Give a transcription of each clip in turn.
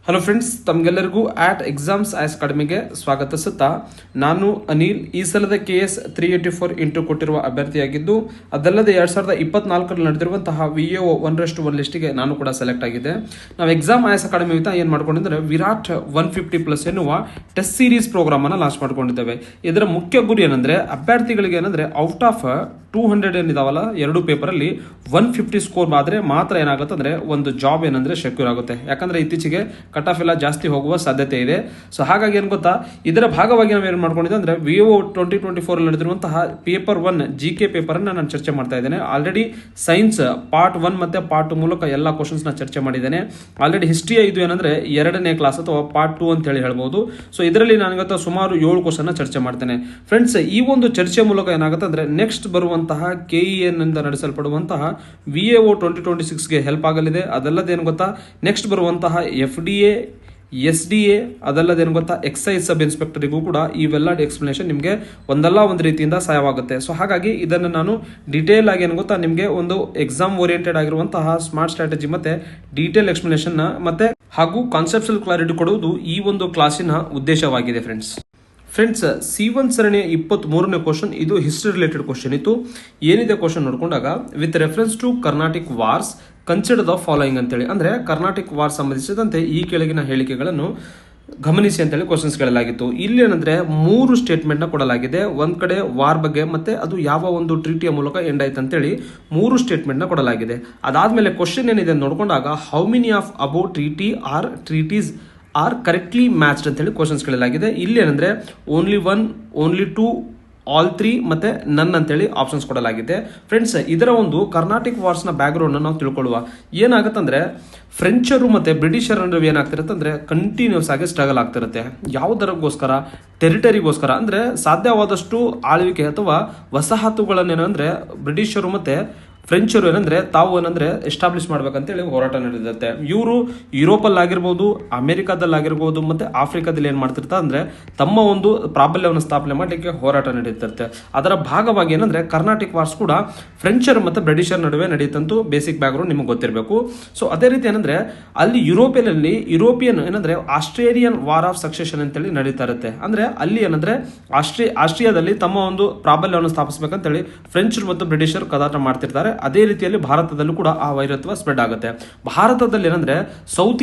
Hello friends, ತಮಗೆಲ್ಲರಿಗೂ ಆಟ್ exams IS ಅಕಾಡೆಮಿಗೆ ಸ್ವಾಗತಿಸುತ್ತಾ ನಾನು ಅನಿಲ್. ಈ ಸಲದ KS 384 ಇಂಟು ಕೊಟ್ಟಿರುವ ಅಭ್ಯರ್ಥಿಯಾಗಿದ್ದು, ಅದಲ್ಲದೆ 2024 ನಡೆದಿರುವಂತಹ VAO 1:1 ಲಿಸ್ಟಿಗೆ ನಾನು ಕೂಡ ಸೆಲೆಕ್ಟ್ ಆಗಿದೆ. ನಾವು ಎಕ್ಸಾಮ್ ಐಎಸ್ ಅಕಾಡೆಮಿ ಏನು ಮಾಡ್ಕೊಂಡಿದ್ರೆ ವಿರಾಟ್ 150+ ಎನ್ನುವ ಟೆಸ್ಟ್ ಸೀರೀಸ್ ಪ್ರೋಗ್ರಾಮ್ ಅನ್ನು ಲಾಂಚ್ ಮಾಡ್ಕೊಂಡಿದ್ದೇವೆ. ಇದರ ಮುಖ್ಯ ಗುರಿ ಏನಂದ್ರೆ ಅಭ್ಯರ್ಥಿಗಳಿಗೆ ಏನಂದ್ರೆ ಔಟ್ ಆಫ್ 200 ಏನಿದಾವಲ್ಲ ಎರಡು ಪೇಪರಲ್ಲಿ 150 ಸ್ಕೋರ್ ಆದ್ರೆ ಮಾತ್ರ ಏನಾಗುತ್ತೆ ಅಂದ್ರೆ ಒಂದು ಜಾಬ್ ಏನಂದ್ರೆ ಸೆಕ್ಯೂರ್ ಆಗುತ್ತೆ. ಯಾಕಂದ್ರೆ ಇತ್ತೀಚೆಗೆ ಕಟ್ ಆಫ್ ಎಲ್ಲ ಜಾಸ್ತಿ ಹೋಗುವ ಸಾಧ್ಯತೆ ಇದೆ. ಸೊ ಹಾಗಾಗಿ ಏನ್ ಗೊತ್ತಾ, ಇದರ ಭಾಗವಾಗಿ ನಾವು ಏನು ಮಾಡ್ಕೊಂಡಿದ್ದೆ ಅಂದ್ರೆ VAO 2024 ನಡೆದಿರುವಂತಹ ಪೇಪರ್ 1 GK ಪೇಪರ್ ಅನ್ನ ನಾನು ಚರ್ಚೆ ಮಾಡ್ತಾ ಇದ್ದೇನೆ. ಆಲ್ರೆಡಿ ಸೈನ್ಸ್ ಪಾರ್ಟ್ 1 ಮತ್ತೆ ಪಾರ್ಟ್ 2 ಮೂಲಕ ಎಲ್ಲ ಕ್ವಶನ್ಸ್ ನ ಚರ್ಚೆ ಮಾಡಿದ್ದೇನೆ. ಆಲ್ರೆಡಿ ಹಿಸ್ಟ್ರಿ ಇದು ಏನಂದ್ರೆ 2ನೇ ಕ್ಲಾಸ್ ಅಥವಾ ಪಾರ್ಟ್ 2 ಅಂತ ಹೇಳಿ ಹೇಳ್ಬಹುದು. ಸೊ ಇದರಲ್ಲಿ ನಾನು ಇವತ್ತು ಸುಮಾರು 7 ಕ್ವಶನ್ ಚರ್ಚೆ ಮಾಡ್ತೇನೆ. ಫ್ರೆಂಡ್ಸ್, ಈ ಒಂದು ಚರ್ಚೆ ಮೂಲಕ ಏನಾಗುತ್ತೆ ಅಂದ್ರೆ ನೆಕ್ಸ್ಟ್ ಬರುವಂತಹ KEN ಇಂದ ನಡೆಸಲ್ಪಡುವಂತಹ VAO 2026ಗೆ ಹೆಲ್ಪ್ ಆಗಲಿದೆ. ಅದಲ್ಲದೆ ಏನು ಗೊತ್ತಾ, ನೆಕ್ಸ್ಟ್ ಬರುವಂತಹ FDA SDA ಅದಲ್ಲದೆ ಏನು ಗೊತ್ತಾ ಎಕ್ಸೈಸ್ ಸಬ್ ಇನ್ಸ್ಪೆಕ್ಟರಿಗೂ ಕೂಡ ಇವೆಲ್ಲ ಎಕ್ಸ್ಪ್ಲನೇಷನ್ ನಿಮಗೆ ಒಂದಲ್ಲ ಒಂದು ರೀತಿಯಿಂದ ಸಹಾಯವಾಗುತ್ತೆ. ಸೊ ಹಾಗಾಗಿ ಇದನ್ನು ನಾನು ಡೀಟೇಲ್ ಆಗಿ ಏನು ಗೊತ್ತಾ ನಿಮಗೆ ಒಂದು ಎಕ್ಸಾಮ್ ಓರಿಯೆಂಟೆಡ್ ಆಗಿರುವಂತಹ ಸ್ಮಾರ್ಟ್ ಸ್ಟ್ರಾಟಜಿ ಮತ್ತೆ ಡೀಟೇಲ್ ಎಕ್ಸ್ಪ್ಲನೇಷನ್ ಮತ್ತೆ ಹಾಗೂ ಕಾನ್ಸೆಪ್ಚುಯಲ್ ಕ್ಲಾರಿಟಿ ಕೊಡುವುದು ಈ ಒಂದು ಕ್ಲಾಸಿನ ಉದ್ದೇಶವಾಗಿದೆ. ಫ್ರೆಂಡ್ಸ್, C1 ಸರಣಿಯ 23ನೇ ಕ್ವಶನ್, ಇದು ಹಿಸ್ಟ್ರಿ ರಿಲೇಟೆಡ್ ಕ್ವಶನ್ ಇತ್ತು. ಏನಿದೆ ಕ್ವಶನ್ ನೋಡ್ಕೊಂಡಾಗ, with reference to Carnatic wars consider the following ಅಂತೇಳಿ, ಅಂದ್ರೆ ಕರ್ನಾಟಿಕ್ ವಾರ್ ಸಂಬಂಧಿಸಿದಂತೆ ಈ ಕೆಳಗಿನ ಹೇಳಿಕೆಗಳನ್ನು ಗಮನಿಸಿ ಅಂತೇಳಿ ಕ್ವಶನ್ಸ್ ಕೇಳಲಾಗಿತ್ತು. ಇಲ್ಲಿ ಏನಂದ್ರೆ 3 ಸ್ಟೇಟ್ಮೆಂಟ್ ನ ಕೊಡಲಾಗಿದೆ. ಒಂದ್ ಕಡೆ ವಾರ್ ಬಗ್ಗೆ ಮತ್ತೆ ಅದು ಯಾವ ಒಂದು ಟ್ರೀಟಿಯ ಮೂಲಕ ಎಂಡ್ ಆಯ್ತು ಅಂತೇಳಿ 3 ಸ್ಟೇಟ್ಮೆಂಟ್ ನ ಕೊಡಲಾಗಿದೆ. ಅದಾದ್ಮೇಲೆ ಕ್ವಶನ್ ಏನಿದೆ ನೋಡ್ಕೊಂಡಾಗ, how many of about treaty or treaties are correctly matched ಅಂತೇಳಿ ಕ್ವಶನ್ಸ್ ಕೇಳಲಾಗಿದೆ. ಇಲ್ಲಿ ಏನಂದ್ರೆ ಓನ್ಲಿ 1, ಓನ್ಲಿ 2, ಆಲ್ 3 ಮತ್ತೆ ನನ್ ಅಂತೇಳಿ ಆಪ್ಷನ್ಸ್ ಕೊಡಲಾಗಿದೆ. ಫ್ರೆಂಡ್ಸ್, ಇದರ ಒಂದು ಕರ್ನಾಟಿಕ್ ವಾರ್ಸ್ ನ ಬ್ಯಾಕ್ ಗ್ರೌಂಡ್ ನಾವು ತಿಳ್ಕೊಳ್ಳುವ. ಏನಾಗತ್ತಂದ್ರೆ ಫ್ರೆಂಚರು ಮತ್ತೆ ಬ್ರಿಟಿಷರ ನಡುವೆ ಏನಾಗ್ತಿರುತ್ತೆ ಅಂದ್ರೆ ಕಂಟಿನ್ಯೂಸ್ ಆಗಿ ಸ್ಟ್ರಗಲ್ ಆಗ್ತಿರುತ್ತೆ. ಯಾವುದರಗೋಸ್ಕರ? ಟೆರಿಟರಿಗೋಸ್ಕರ. ಅಂದ್ರೆ ಸಾಧ್ಯವಾದಷ್ಟು ಆಳ್ವಿಕೆ ಅಥವಾ ವಸಾಹತುಗಳನ್ನೇನಂದ್ರೆ ಬ್ರಿಟಿಷರು ಮತ್ತೆ ಫ್ರೆಂಚರು ಏನಂದ್ರೆ ತಾವು ಏನಂದ್ರೆ ಎಸ್ಟಾಬ್ಲಿಷ್ ಮಾಡ್ಬೇಕಂತೇಳಿ ಹೋರಾಟ ನಡೆದಿರುತ್ತೆ. ಇವರು ಯುರೋಪಲ್ಲಿ ಆಗಿರ್ಬೋದು, ಅಮೆರಿಕಾದಲ್ಲಿ ಆಗಿರ್ಬೋದು ಮತ್ತೆ ಆಫ್ರಿಕಾದಲ್ಲಿ ಏನ್ ಮಾಡ್ತಿರ್ತಾರೆ ಅಂದ್ರೆ ತಮ್ಮ ಒಂದು ಪ್ರಾಬಲ್ಯವನ್ನು ಸ್ಥಾಪನೆ ಮಾಡಲಿಕ್ಕೆ ಹೋರಾಟ ನಡೆಯುತ್ತಿರುತ್ತೆ. ಅದರ ಭಾಗವಾಗಿ ಏನಂದ್ರೆ ಕರ್ನಾಟಿಕ್ ವಾರ್ಸ್ ಕೂಡ ಫ್ರೆಂಚರ್ ಮತ್ತೆ ಬ್ರಿಟಿಷರ್ ನಡುವೆ ನಡೆಯುತ್ತಂತೂ ಬೇಸಿಕ್ ಬ್ಯಾಕ್ ಗ್ರೌಂಡ್ ನಿಮಗೆ ಗೊತ್ತಿರಬೇಕು. ಸೊ ಅದೇ ರೀತಿ ಏನಂದ್ರೆ ಅಲ್ಲಿ ಯುರೋಪಿಯನ್ ಏನಂದ್ರೆ ಆಸ್ಟ್ರೇಲಿಯನ್ ವಾರ್ ಆಫ್ ಸಕ್ಸೆಷನ್ ಅಂತೇಳಿ ನಡೀತಾ ಇರುತ್ತೆ. ಅಂದ್ರೆ ಅಲ್ಲಿ ಏನಂದ್ರೆ ಆಸ್ಟ್ರಿಯಾದಲ್ಲಿ ತಮ್ಮ ಒಂದು ಪ್ರಾಬಲ್ಯವನ್ನು ಸ್ಥಾಪಿಸಬೇಕಂತೇಳಿ ಫ್ರೆಂಚರ್ ಮತ್ತು ಬ್ರಿಟಿಷರ್ ಕದಾಟ ಮಾಡ್ತಿರ್ತಾರೆ. ಅದೇ ರೀತಿಯಲ್ಲಿ ಭಾರತದಲ್ಲೂ ಕೂಡ ಆ ವೈರತ್ವ ಸ್ಪ್ರೆಡ್ ಆಗುತ್ತೆ. ಭಾರತದಲ್ಲಿ ಏನಂದ್ರೆ ಸೌತ್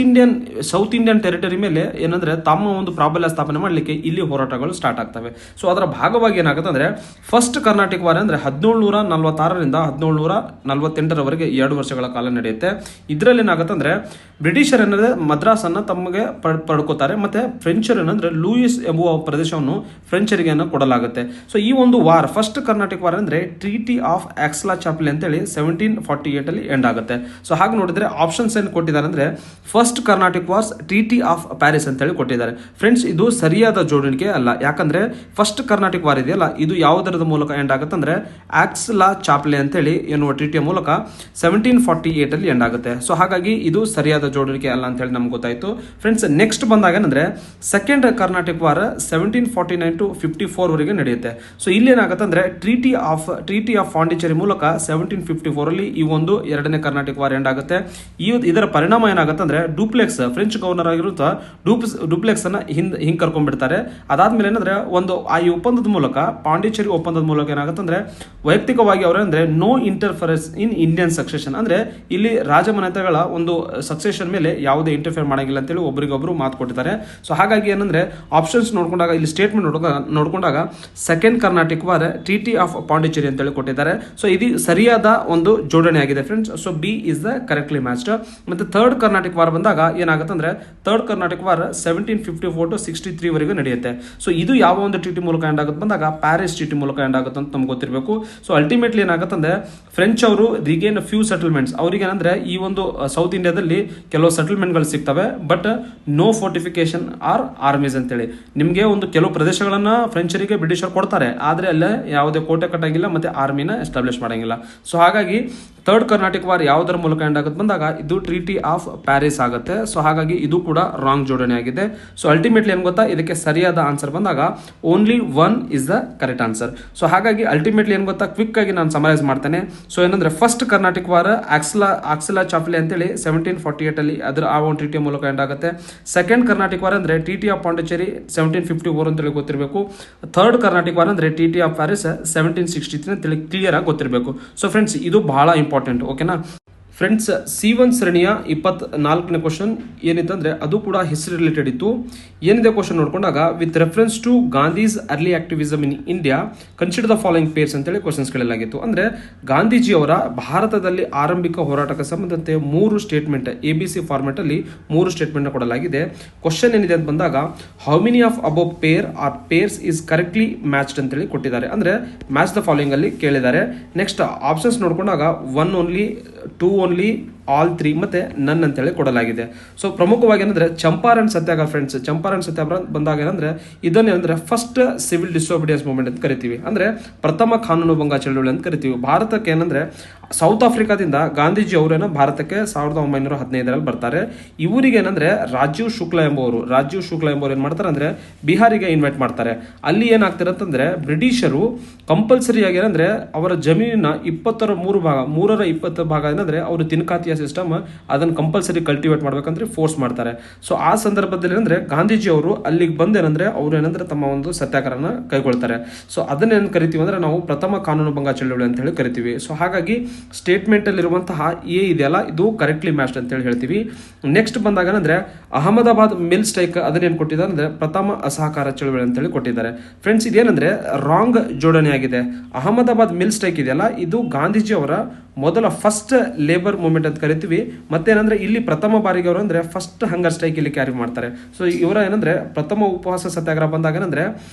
ಇಂಡಿಯನ್ ಟೆರಿಟರಿ ಮೇಲೆ ಏನಂದ್ರೆ ತಮ್ಮ ಒಂದು ಪ್ರಾಬಲ್ಯ ಸ್ಥಾಪನೆ ಮಾಡಲಿಕ್ಕೆ ಇಲ್ಲಿ ಹೋರಾಟಗಳು ಸ್ಟಾರ್ಟ್ ಆಗ್ತವೆ. ಸೊ ಅದರ ಭಾಗವಾಗಿ ಏನಾಗುತ್ತೆ ಅಂದ್ರೆ ಫಸ್ಟ್ ಕರ್ನಾಟಿಕ್ ವಾರ್ ಅಂದ್ರೆ 1746ರಿಂದ 1748ರವರೆಗೆ 2 ವರ್ಷಗಳ ಕಾಲ ನಡೆಯುತ್ತೆ. ಇದರಲ್ಲಿ ಏನಾಗುತ್ತೆ ಅಂದ್ರೆ ಬ್ರಿಟಿಷರ್ ಏನಂದ್ರೆ ಮದ್ರಾಸ್ ಅನ್ನ ತಮಗೆ ಪಡ್ಕೋತಾರೆ ಮತ್ತೆ ಫ್ರೆಂಚರ್ ಏನಂದ್ರೆ ಲೂಯಿಸ್ ಎಂಬುವ ಪ್ರದೇಶವನ್ನು ಫ್ರೆಂಚರಿಗೆ ಕೊಡಲಾಗುತ್ತೆ. ಸೊ ಈ ಒಂದು ವಾರ್, ಫಸ್ಟ್ ಕರ್ನಾಟಿಕ್ ವಾರ್ ಅಂದ್ರೆ ಟ್ರೀಟಿ ಆಫ್ ಆಕ್ಸ್ಲಾ ಚಾಪಲಿ ಅಂತೇಳಿ 1748 ಅಲ್ಲಿ ಎಂಡ್ ಆಗುತ್ತೆ. ಸೊ ಹಾಗೆ ನೋಡಿದ್ರೆ ಆಪ್ಷನ್ಸ್ ಏನು ಕೊಟ್ಟಿದ್ದಾರೆ ಅಂದ್ರೆ first Carnatic wars, treaty of Paris ಅಂತೇಳಿ ಕೊಟ್ಟಿದ್ದಾರೆ. ಫ್ರೆಂಡ್ಸ್, ಇದು ಸರಿಯಾದ ಜೋಡಣೆ ಅಲ್ಲ. ಯಾಕಂದ್ರೆ ಫಸ್ಟ್ ಕರ್ನಾಟಿಕ್ ವಾರ್ ಇದೆಯಲ್ಲ, ಇದು ಯಾವುದರದ ಮೂಲಕ ಎಂಡ್ ಆಗುತ್ತೆ ಅಂದ್ರೆ ಆಕ್ಸ್ಲಾ ಚಾಪ್ಲೆ ಅಂತೇಳಿ ಎನ್ನುವ ಟ್ರೀಟಿಯ ಮೂಲಕ 1748 ಅಲ್ಲಿ ಎಂಡ್ ಆಗುತ್ತೆ. ಸೊ ಹಾಗಾಗಿ ಇದು ಸರಿಯಾದ ಜೋಡಣೆ ಅಲ್ಲ ಅಂತ ಹೇಳಿ ನಮ್ಗೆ ಗೊತ್ತಾಯ್ತು. ಫ್ರೆಂಡ್ಸ್, ನೆಕ್ಸ್ಟ್ ಬಂದಾಗ ಏನಂದ್ರೆ ಸೆಕೆಂಡ್ ಕರ್ನಾಟಿಕ್ ವಾರ್ 1749 to 54 ವರೆಗೆ ನಡೆಯುತ್ತೆ. ಸೊ ಇಲ್ಲಿ ಏನಾಗುತ್ತೆ ಅಂದ್ರೆ ಟ್ರೀಟಿ ಆಫ್ ಪಾಂಡಿಚೇರಿ ಮೂಲಕ 1754 ಅಲ್ಲಿ ಈ ಒಂದು 2ನೇ ಕರ್ನಾಟಿಕ್ ವಾರ್ ಎಂಡ್ ಆಗುತ್ತೆ. ಇದರ ಪರಿಣಾಮ ಏನಾಗುತ್ತೆ ಅಂದ್ರೆ ಡುಪ್ಲೆಕ್ಸ್, ಫ್ರೆಂಚ್ ಗವರ್ನರ್ ಆಗಿರುತ್ತಾ ಡುಪ್ಲೆಕ್ಸ್ ಅನ್ನ ಹಿಂಗ್ ಕರ್ಕೊಂಡ್ಬಿಡ್ತಾರೆ. ಅದಾದ್ಮೇಲೆ ಏನಂದ್ರೆ ಈ ಒಪ್ಪಂದದ ಮೂಲಕ, ಪಾಂಡಿಚೇರಿ ಒಪ್ಪಂದದ ಮೂಲಕ ಏನಾಗುತ್ತೆ ಅಂದ್ರೆ ವೈಯಕ್ತಿಕವಾಗಿ ಅವರಂದ್ರೆ no interference in Indian succession, ಅಂದ್ರೆ ಇಲ್ಲಿ ರಾಜಮನೆತಗಳ ಒಂದು ಸಕ್ಸೆಷನ್ ಮೇಲೆ ಯಾವುದೇ ಇಂಟರ್ಫಿಯರ್ ಮಾಡಂಗಿಲ್ಲ ಅಂತೇಳಿ ಒಬ್ಬರಿಗೊಬ್ರು ಮಾತು ಕೊಟ್ಟಿದ್ದಾರೆ. ಸೊ ಹಾಗಾಗಿ ಏನಂದ್ರೆ ಆಪ್ಷನ್ಸ್ ನೋಡ್ಕೊಂಡಾಗ, ಇಲ್ಲಿ ಸ್ಟೇಟ್ಮೆಂಟ್ ನೋಡ್ಕೊಂಡಾಗ second Carnatic war treaty of Pondicherry ಅಂತೇಳಿ ಕೊಟ್ಟಿದ್ದಾರೆ. ಸೊ ಇದು ಸರಿಯಾದ ಒಂದು ಜೋಡಣೆ ಆಗಿದೆ friends. So B is the correctly matched. ಮತ್ತೆ ಥರ್ಡ್ ಕರ್ನಾಟಿಕ್ ವಾರ್ ಬಂದಾಗ ಏನಾಗುತ್ತೆ ಅಂದ್ರೆ ಥರ್ಡ್ ಕರ್ನಾಟಿಕ್ ವಾರ್ 1754 to 63 ವರೆಗೂ ನಡೆಯುತ್ತೆ. ಸೊ ಇದು ಯಾವ ಒಂದು ಟ್ರೀಟಿ ಮೂಲಕ ಎಂಡ್ ಆಗುತ್ತೆ ಬಂದಾಗ ಪ್ಯಾರಿಸ್ ಟ್ರೀಟಿ ಮೂಲಕ ಎಂಡ್ ಆಗುತ್ತೆ ಅಂತ ನಮ್ಗೆ ಗೊತ್ತಿರಬೇಕು. ಸೊ ಅಲ್ಟಿಮೇಟ್ಲಿ ಏನಾಗುತ್ತೆ ಅಂದ್ರೆ ಫ್ರೆಂಚ್ ಅವರು ರಿಗೇನ್ ಫ್ಯೂ ಸೆಟಲ್ಮೆಂಟ್ಸ್, ಅವ್ರಿಗೆ ಏನಂದ್ರೆ ಈ ಒಂದು ಸೌತ್ ಇಂಡಿಯಾದಲ್ಲಿ ಕೆಲವು ಸೆಟಲ್ಮೆಂಟ್ ಗಳು ಸಿಗ್ತವೆ, but no fortification or armies ಅಂತೇಳಿ. ನಿಮ್ಗೆ ಒಂದು ಕೆಲವು ಪ್ರದೇಶಗಳನ್ನ ಫ್ರೆಂಚರಿಗೆ ಬ್ರಿಟಿಷರ್ ಕೊಡ್ತಾರೆ, ಆದ್ರೆ ಅಲ್ಲೇ ಯಾವುದೇ ಕೋಟೆ ಕಟ್ಟಂಗಿಲ್ಲ ಮತ್ತೆ ಆರ್ಮಿನ ಎಸ್ಟಾಬ್ಲಿಷ್ ಮಾಡಂಗಿಲ್ಲ. ಸೊ ಹಾಗಾಗಿ ಥರ್ಡ್ ಕರ್ನಾಟಿಕ್ ವಾರ್ ಯಾವುದರ ಮೂಲಕ ಎಂಡ್ ಆಗುತ್ತೆ ಬಂದಾಗ ಇದು ಟ್ರೀಟಿ ಆಫ್ ಪ್ಯಾರಿಸ್ ಆಗುತ್ತೆ. ಸೊ ಹಾಗಾಗಿ ಇದು ಕೂಡ ರಾಂಗ್ ಜೋಡಣೆ ಆಗಿದೆ. ಸೊ ಅಲ್ಟಿಮೇಟ್ಲಿ ಏನ್ ಗೊತ್ತಾ, ಇದಕ್ಕೆ ಸರಿಯಾದ ಆನ್ಸರ್ ಬಂದಾಗ only one is the correct answer. So ಹಾಗಾಗಿ ಅಲ್ಟಿಮೇಟ್ಲಿ ಏನ್ ಗೊತ್ತಾ, ಕ್ವಿಕ್ ಆಗಿ ನಾನು ಸಮರೈಸ್ ಮಾಡ್ತೇನೆ. ಸೊ ಏನಂದ್ರೆ ಫಸ್ಟ್ ಕರ್ನಾಟಿಕ್ ವಾರ್ ಆಕ್ಸಿಲಾ ಚಾಫ್ಲೆ ಅಂತೇಳಿ 1748 ಅಲ್ಲಿ ಅದರ ಆ ಒಂದು ಟ್ರೀಟಿಯ ಮೂಲಕ ಎಂಡ್ ಆಗುತ್ತೆ. ಸೆಕೆಂಡ್ ಕರ್ನಾಟಿಕ್ ವಾರ್ ಅಂದ್ರೆ ಟಿಟಿ ಆಫ್ ಪಾಂಡಿಚೇರಿ 1754 ಅಂತೇಳಿ ಗೊತ್ತಿರಬೇಕು. ಥರ್ಡ್ ಕರ್ನಾಟಿಕ್ ವಾರ್ ಅಂದ್ರೆ ಟಿಟಿ ಆಫ್ ಪ್ಯಾರಿಸ್ 1763 ಅಂತೇಳಿ ಕ್ಲಿಯರ್ ಆಗಿ ಗೊತ್ತಿರಬೇಕು. ಸೊ ಫ್ರೆಂಡ್ಸ್ ಇದು ಬಹಳ ಇಂಪಾರ್ಟೆಂಟ್. ಓಕೆನಾ ಫ್ರೆಂಡ್ಸ್, C1 ಸರಣಿಯ 24ನೇ ಕ್ವಶನ್ ಏನಿತ್ತಂದ್ರೆ ಅದು ಕೂಡ ಹಿಸ್ಟ್ರಿ ರಿಲೇಟೆಡ್ ಇತ್ತು. ಏನಿದೆ ಕ್ವಶನ್ ನೋಡ್ಕೊಂಡಾಗ, with reference to Gandhi's early activism in India consider the following pairs ಅಂತೇಳಿ ಕ್ವಶನ್ಸ್ ಕೇಳಲಾಗಿತ್ತು. ಅಂದ್ರೆ ಗಾಂಧೀಜಿಯವರ ಭಾರತದಲ್ಲಿ ಆರಂಭಿಕ ಹೋರಾಟಕ್ಕೆ ಸಂಬಂಧಂತೆ 3 ಸ್ಟೇಟ್ಮೆಂಟ್ ABC ಫಾರ್ಮೆಟ್ ಅಲ್ಲಿ 3 ಸ್ಟೇಟ್ಮೆಂಟ್ ಕೊಡಲಾಗಿದೆ. ಕ್ವಶನ್ ಏನಿದೆ ಅಂತ ಬಂದಾಗ, how many of above pair or pairs is correctly matched ಅಂತೇಳಿ ಕೊಟ್ಟಿದ್ದಾರೆ. ಅಂದ್ರೆ ಮ್ಯಾಚ್ ದ ಫಾಲೋಯಿಂಗ್ ಅಲ್ಲಿ ಕೇಳಿದ್ದಾರೆ. ನೆಕ್ಸ್ಟ್ ಆಪ್ಷನ್ಸ್ ನೋಡ್ಕೊಂಡಾಗ 1 ಓನ್ಲಿ, 2 ಓನ್ಲಿ, ಆಲ್ 3 ಮತ್ತೆ ನನ್ ಅಂತೇಳಿ ಕೊಡಲಾಗಿದೆ. ಸೊ ಪ್ರಮುಖವಾಗಿ ಏನಂದ್ರೆ ಚಂಪಾರಣ್ ಸತ್ಯಾಗ್ರಹ ಫ್ರೆಂಡ್ಸ್, ಚಂಪಾರಣ್ ಸತ್ಯಾಗ್ರಹ ಬಂದಾಗ ಏನಂದ್ರೆ ಇದನ್ನೇನಂದ್ರೆ ಫಸ್ಟ್ ಸಿವಿಲ್ ಡಿಸೋಬಿಡಿಯನ್ಸ್ ಮೂವ್ಮೆಂಟ್ ಅಂತ ಕರಿತೀವಿ. ಅಂದ್ರೆ ಪ್ರಥಮ ಕಾನೂನು ಭಂಗ ಚಳವಳಿ ಅಂತ ಕರಿತೀವಿ. ಭಾರತಕ್ಕೆ ಏನಂದ್ರೆ ಸೌತ್ ಆಫ್ರಿಕಾದಿಂದ ಗಾಂಧೀಜಿ ಅವರೇನೋ ಭಾರತಕ್ಕೆ 1915ರಲ್ಲಿ ಬರ್ತಾರೆ. ಇವರಿಗೆ ಏನಂದ್ರೆ ರಾಜೀವ್ ಶುಕ್ಲಾ ಎಂಬುವರು ಏನ್ ಮಾಡ್ತಾರೆ ಅಂದ್ರೆ ಬಿಹಾರಿಗೆ ಇನ್ವೈಟ್ ಮಾಡ್ತಾರೆ. ಅಲ್ಲಿ ಏನಾಗ್ತಾರೆ ಅಂತಂದ್ರೆ ಬ್ರಿಟಿಷರು ಕಂಪಲ್ಸರಿ ಆಗಿ ಏನಂದ್ರೆ ಅವರ ಜಮೀನಿನ 320 ಭಾಗ ಏನಂದ್ರೆ ಅವರು ತಿನ್ಕಾತಿಯ ಸಿಸ್ಟಮ್ ಅದನ್ನ ಕಂಪಲ್ಸರಿ ಕಲ್ಟಿವೇಟ್ ಮಾಡ್ಬೇಕಂದ್ರೆ ಫೋರ್ಸ್ ಮಾಡ್ತಾರೆ. ಸೊ ಆ ಸಂದರ್ಭದಲ್ಲಿ ಏನಂದ್ರೆ ಗಾಂಧೀಜಿ ಅವರು ಅಲ್ಲಿಗೆ ಬಂದೇನಂದ್ರೆ ಅವ್ರು ಏನಂದ್ರೆ ತಮ್ಮ ಒಂದು ಸತ್ಯಾಗ್ರಹನ ಕೈಗೊಳ್ತಾರೆ. ಸೊ ಅದನ್ನೇನು ಕರಿತೀವಿ ಅಂದ್ರೆ ನಾವು ಪ್ರಥಮ ಕಾನೂನು ಭಂಗ ಚಳವಳಿ ಅಂತ ಹೇಳಿ ಕರಿತೀವಿ. ಸೊ ಹಾಗಾಗಿ ಸ್ಟೇಟ್ಮೆಂಟ್ ಅಲ್ಲಿರುವಂತಹ ಎ ಇದೆಯಲ್ಲ ಇದು ಕರೆಕ್ಟ್ಲಿ ಮ್ಯಾಚ್ಡ್ ಅಂತ ಹೇಳಿ ಹೇಳ್ತೀವಿ. ನೆಕ್ಸ್ಟ್ ಬಂದಾಗ ಏನಂದ್ರೆ ಅಹಮದಾಬಾದ್ ಮಿಲ್ ಸ್ಟ್ರೈಕ್ ಅದನ್ನೇನು ಕೊಟ್ಟಿದ್ದಾರೆ ಅಂದ್ರೆ ಪ್ರಥಮ ಅಸಹಕಾರ ಚಳವಳಿ ಅಂತ ಹೇಳಿ ಕೊಟ್ಟಿದ್ದಾರೆ. ಫ್ರೆಂಡ್ಸ್ ಇದೇನಂದ್ರೆ ರಾಂಗ್ ಜೋಡಣೆ ಆಗಿದೆ. ಅಹಮದಾಬಾದ್ ಮಿಲ್ ಸ್ಟ್ರೈಕ್ ಇದೆಯಲ್ಲ ಇದು ಗಾಂಧೀಜಿ ಅವರ ಮೊದಲ ಫಸ್ಟ್ ಲೇಬರ್ ಮೂವ್ಮೆಂಟ್ ಅಂತ ಕರಿತೀವಿ. ಮತ್ತೇನಂದ್ರೆ ಇಲ್ಲಿ ಪ್ರಥಮ ಬಾರಿಗೆ ಅವರು ಅಂದ್ರೆ ಫಸ್ಟ್ ಹಂಗರ್ ಸ್ಟ್ರೈಕ್ ಇಲ್ಲಿ ಕ್ಯಾರಿ ಮಾಡ್ತಾರೆ. ಸೊ ಇವರ ಏನಂದ್ರೆ ಪ್ರಥಮ ಉಪವಾಸ ಸತ್ಯಾಗ್ರಹ ಬಂದಾಗ ಏನಂದ್ರೆ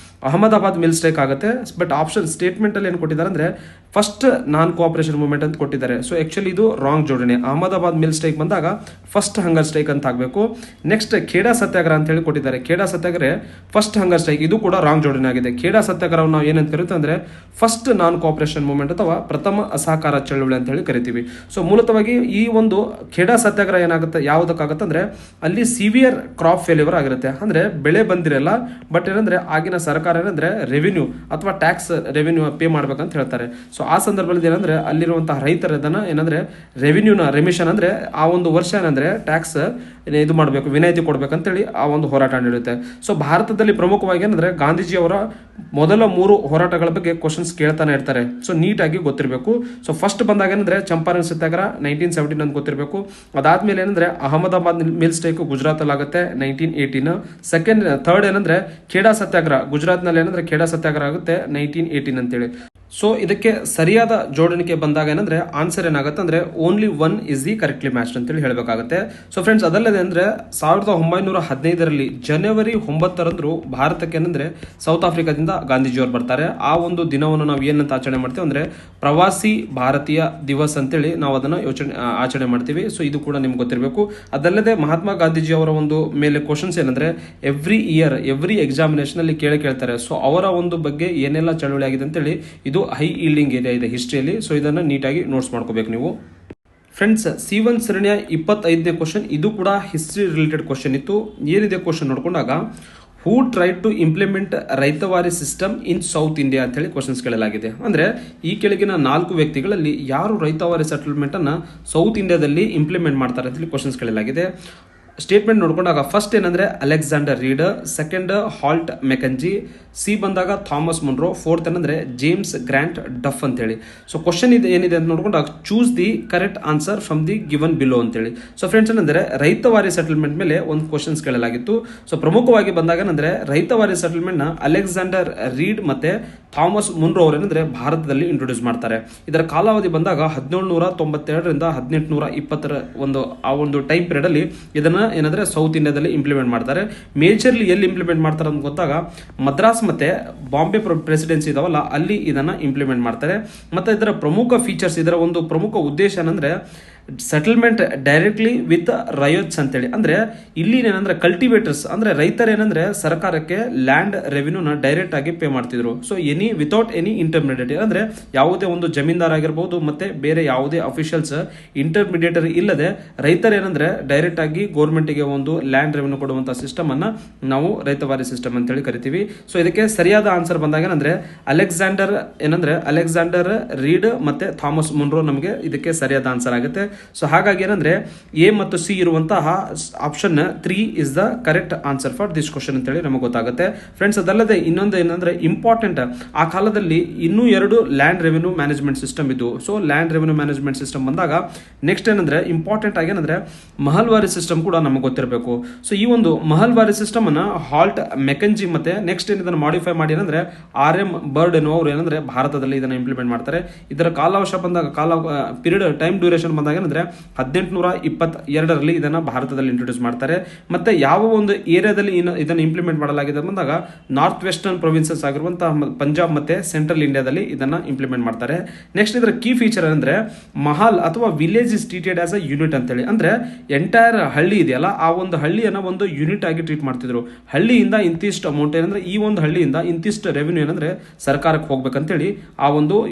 ಅಹಮದಾಬಾದ್ ಮಿಲ್ ಸ್ಟ್ರೈಕ್ ಆಗುತ್ತೆ. ಬಟ್ ಆಪ್ಷನ್ ಸ್ಟೇಟ್ಮೆಂಟ್ ಅಲ್ಲಿ ಏನು ಕೊಟ್ಟಿದ್ದಾರೆ ಅಂದ್ರೆ ಫಸ್ಟ್ ನಾನ್ ಕೋಆಪರೇಷನ್ ಮೂವ್ಮೆಂಟ್ ಅಂತ ಕೊಟ್ಟಿದ್ದಾರೆ. ಸೊ ಆಕ್ಚುಲಿ ಇದು ರಾಂಗ್ ಜೋಡಣೆ. ಅಹಮದಾಬಾದ್ ಮಿಲ್ ಸ್ಟ್ರೈಕ್ ಬಂದಾಗ ಫಸ್ಟ್ ಹಂಗರ್ ಸ್ಟ್ರೈಕ್ ಅಂತ ಆಗಬೇಕು. ನೆಕ್ಸ್ಟ್ ಖೇಡಾ ಸತ್ಯಾಗ್ರಹ ಅಂತ ಹೇಳಿ ಕೊಟ್ಟಿದ್ದಾರೆ. ಖೇಡಾ ಸತ್ಯಾಗ್ರಹ ಫಸ್ಟ್ ಹಂಗರ್ ಸ್ಟ್ರೈಕ್, ಇದು ಕೂಡ ರಾಂಗ್ ಜೋಡಣೆ ಆಗಿದೆ. ಖೇಡಾ ಸತ್ಯಾಗ್ರಹವನ್ನು ನಾವು ಏನಂತ ಕರಿತೀವಿ ಅಂದ್ರೆ ಫಸ್ಟ್ ನಾನ್ ಕೋಆಪರೇಷನ್ ಮೂವ್ಮೆಂಟ್ ಅಥವಾ ಪ್ರಥಮ ಅಸಹಕಾರ ಚಳವಳಿ ಅಂತ ಹೇಳಿ ಕರಿತೀವಿ. ಸೊ ಮೂಲತವಾಗಿ ಈ ಒಂದು ಖೇಡಾ ಸತ್ಯಾಗ್ರಹ ಏನಾಗುತ್ತೆ ಯಾವುದಕ್ಕಾಗುತ್ತೆ ಅಂದ್ರೆ ಅಲ್ಲಿ ಸಿವಿಯರ್ ಕ್ರಾಪ್ ಫೇಲ್ಯೂರ್ ಆಗಿರುತ್ತೆ. ಅಂದ್ರೆ ಬೆಳೆ ಬಂದಿರಲ್ಲ, ಬಟ್ ಏನಂದ್ರೆ ಆಗಿನ ಸರ್ಕಾರ ಏನಂದ್ರೆ ರೆವಿನ್ಯೂ ಅಥವಾ ಟ್ಯಾಕ್ಸ್ ರೆವಿನ್ಯೂ ಪೇ ಮಾಡ್ಬೇಕಂತ ಹೇಳ್ತಾರೆ. ಸೊ ಆ ಸಂದರ್ಭದಲ್ಲಿ ಏನಂದ್ರೆ ಅಲ್ಲಿರುವಂತಹ ರೈತರದನ್ನ ಏನಂದ್ರೆ ರೆವಿನ್ಯೂನ ರೆಮಿಷನ್ ಅಂದ್ರೆ ಆ ಒಂದು ವರ್ಷ ಏನಂದ್ರೆ ಟ್ಯಾಕ್ಸ್ ಇದು ಮಾಡಬೇಕು, ವಿನಾಯಿತಿ ಕೊಡ್ಬೇಕಂತೇಳಿ ಆ ಒಂದು ಹೋರಾಟ ನಡೆಯುತ್ತೆ. ಸೊ ಭಾರತದಲ್ಲಿ ಪ್ರಮುಖವಾಗಿ ಏನಂದ್ರೆ ಗಾಂಧೀಜಿ ಅವರ ಮೊದಲ 3 ಹೋರಾಟಗಳ ಬಗ್ಗೆ ಕ್ವಶನ್ಸ್ ಕೇಳ್ತಾನೆ ಇರ್ತಾರೆ. ಸೊ ನೀಟಾಗಿ ಗೊತ್ತಿರಬೇಕು. ಸೊ ಫಸ್ಟ್ ಬಂದಾಗ ಏನಂದ್ರೆ ಚಂಪಾರಣ್ ಸತ್ಯಾಗ್ರಹ 1917 ಅಂತ ಗೊತ್ತಿರಬೇಕು. ಅದಾದ್ಮೇಲೆ ಏನಂದ್ರೆ ಅಹಮದಾಬಾದ್ ಮಿಲ್ ಸ್ಟ್ರೈಕ್ ಗುಜರಾತ್ ಅಲ್ಲಿ ಆಗುತ್ತೆ 1918. ಥರ್ಡ್ ಏನಂದ್ರೆ ಖೇಡಾ ಸತ್ಯಾಗ್ರಹ ಗುಜರಾತ್ ನಲ್ಲಿ ಏನಂದ್ರೆ ಖೇಡಾ ಸತ್ಯಾಗ್ರಹ ಆಗುತ್ತೆ 1918 ಅಂತೇಳಿ. ಸೊ ಇದಕ್ಕೆ ಸರಿಯಾದ ಜೋಡಣಿಕೆ ಬಂದಾಗ ಏನಂದ್ರೆ ಆನ್ಸರ್ ಏನಾಗುತ್ತೆ ಅಂದ್ರೆ only 1 is the correctly matched ಅಂತೇಳಿ ಹೇಳಬೇಕಾಗುತ್ತೆ. ಸೊ ಫ್ರೆಂಡ್ಸ್ ಅದಲ್ಲದೆ ಅಂದ್ರೆ 1915ರಲ್ಲಿ ಜನವರಿ 9ರಂದು ಭಾರತಕ್ಕೆ ಏನಂದ್ರೆ ಸೌತ್ ಆಫ್ರಿಕಾದಿಂದ ಗಾಂಧೀಜಿಯವರು ಬರ್ತಾರೆ. ಆ ಒಂದು ದಿನವನ್ನು ನಾವು ಏನಂತ ಆಚರಣೆ ಮಾಡ್ತೀವಿ ಅಂದ್ರೆ ಪ್ರವಾಸಿ ಭಾರತೀಯ ದಿವಸ್ ಅಂತೇಳಿ ನಾವು ಅದನ್ನ ಆಚರಣೆ ಮಾಡ್ತೀವಿ. ಸೊ ಇದು ಕೂಡ ನಿಮ್ಗೆ ಗೊತ್ತಿರಬೇಕು. ಅದಲ್ಲದೆ ಮಹಾತ್ಮ ಗಾಂಧೀಜಿ ಅವರ ಒಂದು ಮೇಲೆ ಕ್ವಶನ್ಸ್ ಏನಂದ್ರೆ ಎವ್ರಿ ಎಕ್ಸಾಮಿನೇಷನ್ ಅಲ್ಲಿ ಕೇಳ್ತಾರೆ. ಸೊ ಅವರ ಒಂದು ಬಗ್ಗೆ ಏನೆಲ್ಲ ಚಳವಳಿ ಆಗಿದೆ ಅಂತೇಳಿ ಇದು ಹೈ ಈಲ್ಡಿಂಗ್ ಏರಿಯಾ ಇದೆ ಹಿಸ್ಟ್ರಿಯಲ್ಲಿ. ಸೊ ಇದನ್ನ ನೀಟಾಗಿ ನೋಟ್ಸ್ ಮಾಡ್ಕೋಬೇಕು ನೀವು. ಫ್ರೆಂಡ್ಸ್ C1 ಸರಣಿಯ 25ನೇ ಕ್ವಶನ್ ಇದು ಕೂಡ ಹಿಸ್ಟ್ರಿ ರಿಲೇಟೆಡ್ ಕ್ವಶನ್ ಇತ್ತು. ಏನಿದೆ ಕ್ವಶನ್ ನೋಡ್ಕೊಂಡಾಗ who try to implement Ryotwari system in South India ಅಂತ ಹೇಳಿ ಕ್ವಶನ್ಸ್ ಕೇಳಲಾಗಿದೆ. ಅಂದ್ರೆ ಈ ಕೆಳಗಿನ 4 ವ್ಯಕ್ತಿಗಳಲ್ಲಿ ಯಾರು ರೈತವಾರಿ ಸೆಟಲ್ಮೆಂಟ್ ಅನ್ನ ಸೌತ್ ಇಂಡಿಯಾದಲ್ಲಿ ಇಂಪ್ಲಿಮೆಂಟ್ ಮಾಡ್ತಾರೆ ಅಂತ ಹೇಳಿ ಕ್ವಶನ್ಸ್ ಕೇಳಲಾಗಿದೆ. ಸ್ಟೇಟ್ಮೆಂಟ್ ನೋಡ್ಕೊಂಡಾಗ ಫಸ್ಟ್ ಏನಂದ್ರೆ Alexander Reader, second Holt Mackenzie, ಸಿ ಬಂದಾಗ ಥಾಮಸ್ ಮುನ್ರೋ, ಫೋರ್ತ್ ಏನಂದ್ರೆ ಜೇಮ್ಸ್ ಗ್ರಾಂಟ್ ಡಫ್ ಅಂತೇಳಿ. ಸೊ ಕ್ವಶನ್ ಏನಿದೆ ಅಂತ ನೋಡ್ಕೊಂಡಾಗ choose the correct answer from the given below ಅಂತೇಳಿ. ಸೊ ಫ್ರೆಂಡ್ಸ್ ಏನಂದ್ರೆ ರೈತವಾರಿ ಸೆಟಲ್ಮೆಂಟ್ ಮೇಲೆ ಒಂದು ಕ್ವಶನ್ಸ್ ಕೇಳಲಾಗಿತ್ತು. ಸೊ ಪ್ರಮುಖವಾಗಿ ಬಂದಾಗ ಏನಂದ್ರೆ ರೈತವಾರಿ ಸೆಟಲ್ಮೆಂಟ್ ನ ಅಲೆಕ್ಸಾಂಡರ್ ರೀಡ್ ಮತ್ತೆ ಥಾಮಸ್ ಮುನ್ರೋ ಅವರು ಏನಂದ್ರೆ ಭಾರತದಲ್ಲಿ ಇಂಟ್ರೊಡ್ಯೂಸ್ ಮಾಡ್ತಾರೆ. ಇದರ ಕಾಲಾವಧಿ ಬಂದಾಗ 1792ರಿಂದ 1820 ಆ ಒಂದು ಟೈಮ್ ಪೀರಿಯಡ್ ಅಲ್ಲಿ ಇದನ್ನ ಏನಂದ್ರೆ ಸೌತ್ ಇಂಡಿಯಾದಲ್ಲಿ ಇಂಪ್ಲಿಮೆಂಟ್ ಮಾಡ್ತಾರೆ. ಮೇಜರ್ಲಿ ಎಲ್ಲಿ ಇಂಪ್ಲಿಮೆಂಟ್ ಮಾಡ್ತಾರೆ ಅಂತ ಗೊತ್ತಾಗ ಮದ್ರಾಸ್ ಮತ್ತೆ ಬಾಂಬೆ ಪ್ರೆಸಿಡೆನ್ಸಿ ಇದಾವಲ್ಲ ಅಲ್ಲಿ ಇದನ್ನ ಇಂಪ್ಲಿಮೆಂಟ್ ಮಾಡ್ತಾರೆ. ಮತ್ತೆ ಇದರ ಪ್ರಮುಖ ಫೀಚರ್ಸ್, ಇದರ ಒಂದು ಪ್ರಮುಖ ಉದ್ದೇಶ ಏನಂದ್ರೆ ಸೆಟಲ್ಮೆಂಟ್ ಡೈರೆಕ್ಟ್ಲಿ ವಿತ್ ರಯೋಟ್ಸ್ ಅಂತೇಳಿ. ಅಂದ್ರೆ ಇಲ್ಲಿ ಏನಂದ್ರೆ ಕಲ್ಟಿವೇಟರ್ಸ್ ಅಂದ್ರೆ ರೈತರು ಏನಂದ್ರೆ ಸರ್ಕಾರಕ್ಕೆ ಲ್ಯಾಂಡ್ ರೆವಿನ್ಯೂನ ಡೈರೆಕ್ಟ್ ಆಗಿ ಪೇ ಮಾಡ್ತಿದ್ರು. ಸೊ ವಿತೌಟ್ ಎನಿ ಇಂಟರ್ಮಿಡಿಯೇಟ್ ಅಂದ್ರೆ ಯಾವುದೇ ಒಂದು ಜಮೀನ್ದಾರ್ ಆಗಿರ್ಬೋದು ಮತ್ತೆ ಬೇರೆ ಯಾವುದೇ ಅಫಿಷಿಯಲ್ಸ್ ಇಂಟರ್ಮಿಡಿಯೇಟರ್ ಇಲ್ಲದೆ ರೈತರು ಏನಂದ್ರೆ ಡೈರೆಕ್ಟ್ ಆಗಿ ಗೆ ಒಂದು ಲ್ಯಾಂಡ್ ರೆವಿನ್ಯೂ ಕೊಡುವಂತಹ ಸಿಸ್ಟಮ್ ಅನ್ನ ನಾವು ರೈತವಾರಿ ಸಿಸ್ಟಮ್ ಅಂತ ಹೇಳಿ ಕರಿತೀವಿ. ಸೊ ಇದಕ್ಕೆ ಸರಿಯಾದ ಆನ್ಸರ್ ಬಂದಾಗ ಅಲೆಕ್ಸಾಂಡರ್ ರೀಡ್ ಮತ್ತೆ ಥಾಮಸ್ ಮುನ್ರೋ ನಮಗೆ ಇದಕ್ಕೆ ಸರಿಯಾದ ಆನ್ಸರ್ ಆಗುತ್ತೆ. ಸೊ ಹಾಗಾಗಿ ಏನಂದ್ರೆ ಎ ಮತ್ತು ಸಿ ಇರುವಂತಹ option 3 is the correct answer for this question ಅಂತ ಹೇಳಿ ನಮಗೆ ಗೊತ್ತಾಗುತ್ತೆ. ಫ್ರೆಂಡ್ಸ್, ಅದಲ್ಲದೆ ಇನ್ನೊಂದು ಏನಂದ್ರೆ ಇಂಪಾರ್ಟೆಂಟ್, ಆ ಕಾಲದಲ್ಲಿ ಇನ್ನೂ 2 ಲ್ಯಾಂಡ್ ರೆವಿನ್ಯೂ ಮ್ಯಾನೇಜ್ಮೆಂಟ್ ಸಿಸ್ಟಮ್ ಇದ್ದು. So land revenue management system ಬಂದಾಗ ನೆಕ್ಸ್ಟ್ ಏನಂದ್ರೆ ಇಂಪಾರ್ಟೆಂಟ್ ಆಗಿ ಏನಂದ್ರೆ ಮಹಲ್ವಾರಿ ಸಿಸ್ಟಮ್ ಕೂಡ ನಮಗೆ ಗೊತ್ತಿರಬೇಕು. ಸೊ ಈ ಒಂದು ಮಹಲ್ವಾರಿ ಸಿಸ್ಟಮ್ ಅನ್ನ ಹಾಲ್ಟ್ ಮೆಕೆಂಜಿ ಮತ್ತೆ ನೆಕ್ಸ್ಟ್ ಇದನ್ನು ಮಾಡಿಫೈ ಮಾಡಿ ಏನಂದ್ರೆ RM ಬರ್ಡ್ ಎನ್ನುವರು ಏನಂದ್ರೆ ಭಾರತದಲ್ಲಿ ಇದನ್ನು ಇಂಪ್ಲಿಮೆಂಟ್ ಮಾಡ್ತಾರೆ. ಇದರ ಕಾಲಾವಕಾಶ ಬಂದಾಗ ಪೀರಿಯಡ್ ಟೈಮ್ ಡ್ಯೂರೇಷನ್ ಬಂದಾಗ ಏನಂದ್ರೆ 1822ರಲ್ಲಿ ಇದನ್ನ ಭಾರತದಲ್ಲಿ ಇಂಟ್ರೊಡ್ಯೂಸ್ ಮಾಡ್ತಾರೆ. ಮತ್ತೆ ಯಾವ ಒಂದು ಏರಿಯಾದಲ್ಲಿ ಇದನ್ನು ಇಂಪ್ಲಿಮೆಂಟ್ ಮಾಡಲಾಗಿದೆ ಬಂದಾಗ ನಾರ್ತ್ ವೆಸ್ಟರ್ನ್ ಪ್ರೊವಿನ್ಸಸ್ ಆಗಿರುವಂತಹ ಪಂಜಾಬ್ ಮತ್ತೆ ಸೆಂಟ್ರಲ್ ಇಂಡಿಯಾದಲ್ಲಿ ಇದನ್ನ ಇಂಪ್ಲಿಮೆಂಟ್ ಮಾಡ್ತಾರೆ. ನೆಕ್ಸ್ಟ್ ಇದರ ಕೀ ಫೀಚರ್ ಅಂದ್ರೆ ಮಹಲ್ ಅಥವಾ village is treated as a unit ಅಂತೇಳಿ. ಅಂದ್ರೆ ಎಂಟೈರ್ ಹಳ್ಳಿ ಇದೆಯಲ್ಲ, ಆ ಒಂದು ಹಳ್ಳಿಯನ್ನ ಒಂದು ಯೂನಿಟ್ ಆಗಿ ಟ್ರೀಟ್ ಮಾಡ್ತಿದ್ರು. ಹಳ್ಳಿಯಿಂದ ಇಂತಿಷ್ಟು ಅಮೌಂಟ್ ಏನಂದ್ರೆ ಈ ಒಂದು ಹಳ್ಳಿಯಿಂದ ಇಂತಿಷ್ಟು ರೆವಿನ್ಯೂ ಏನಂದ್ರೆ ಸರ್ಕಾರಕ್ಕೆ ಹೋಗ್ಬೇಕಂತೇಳಿ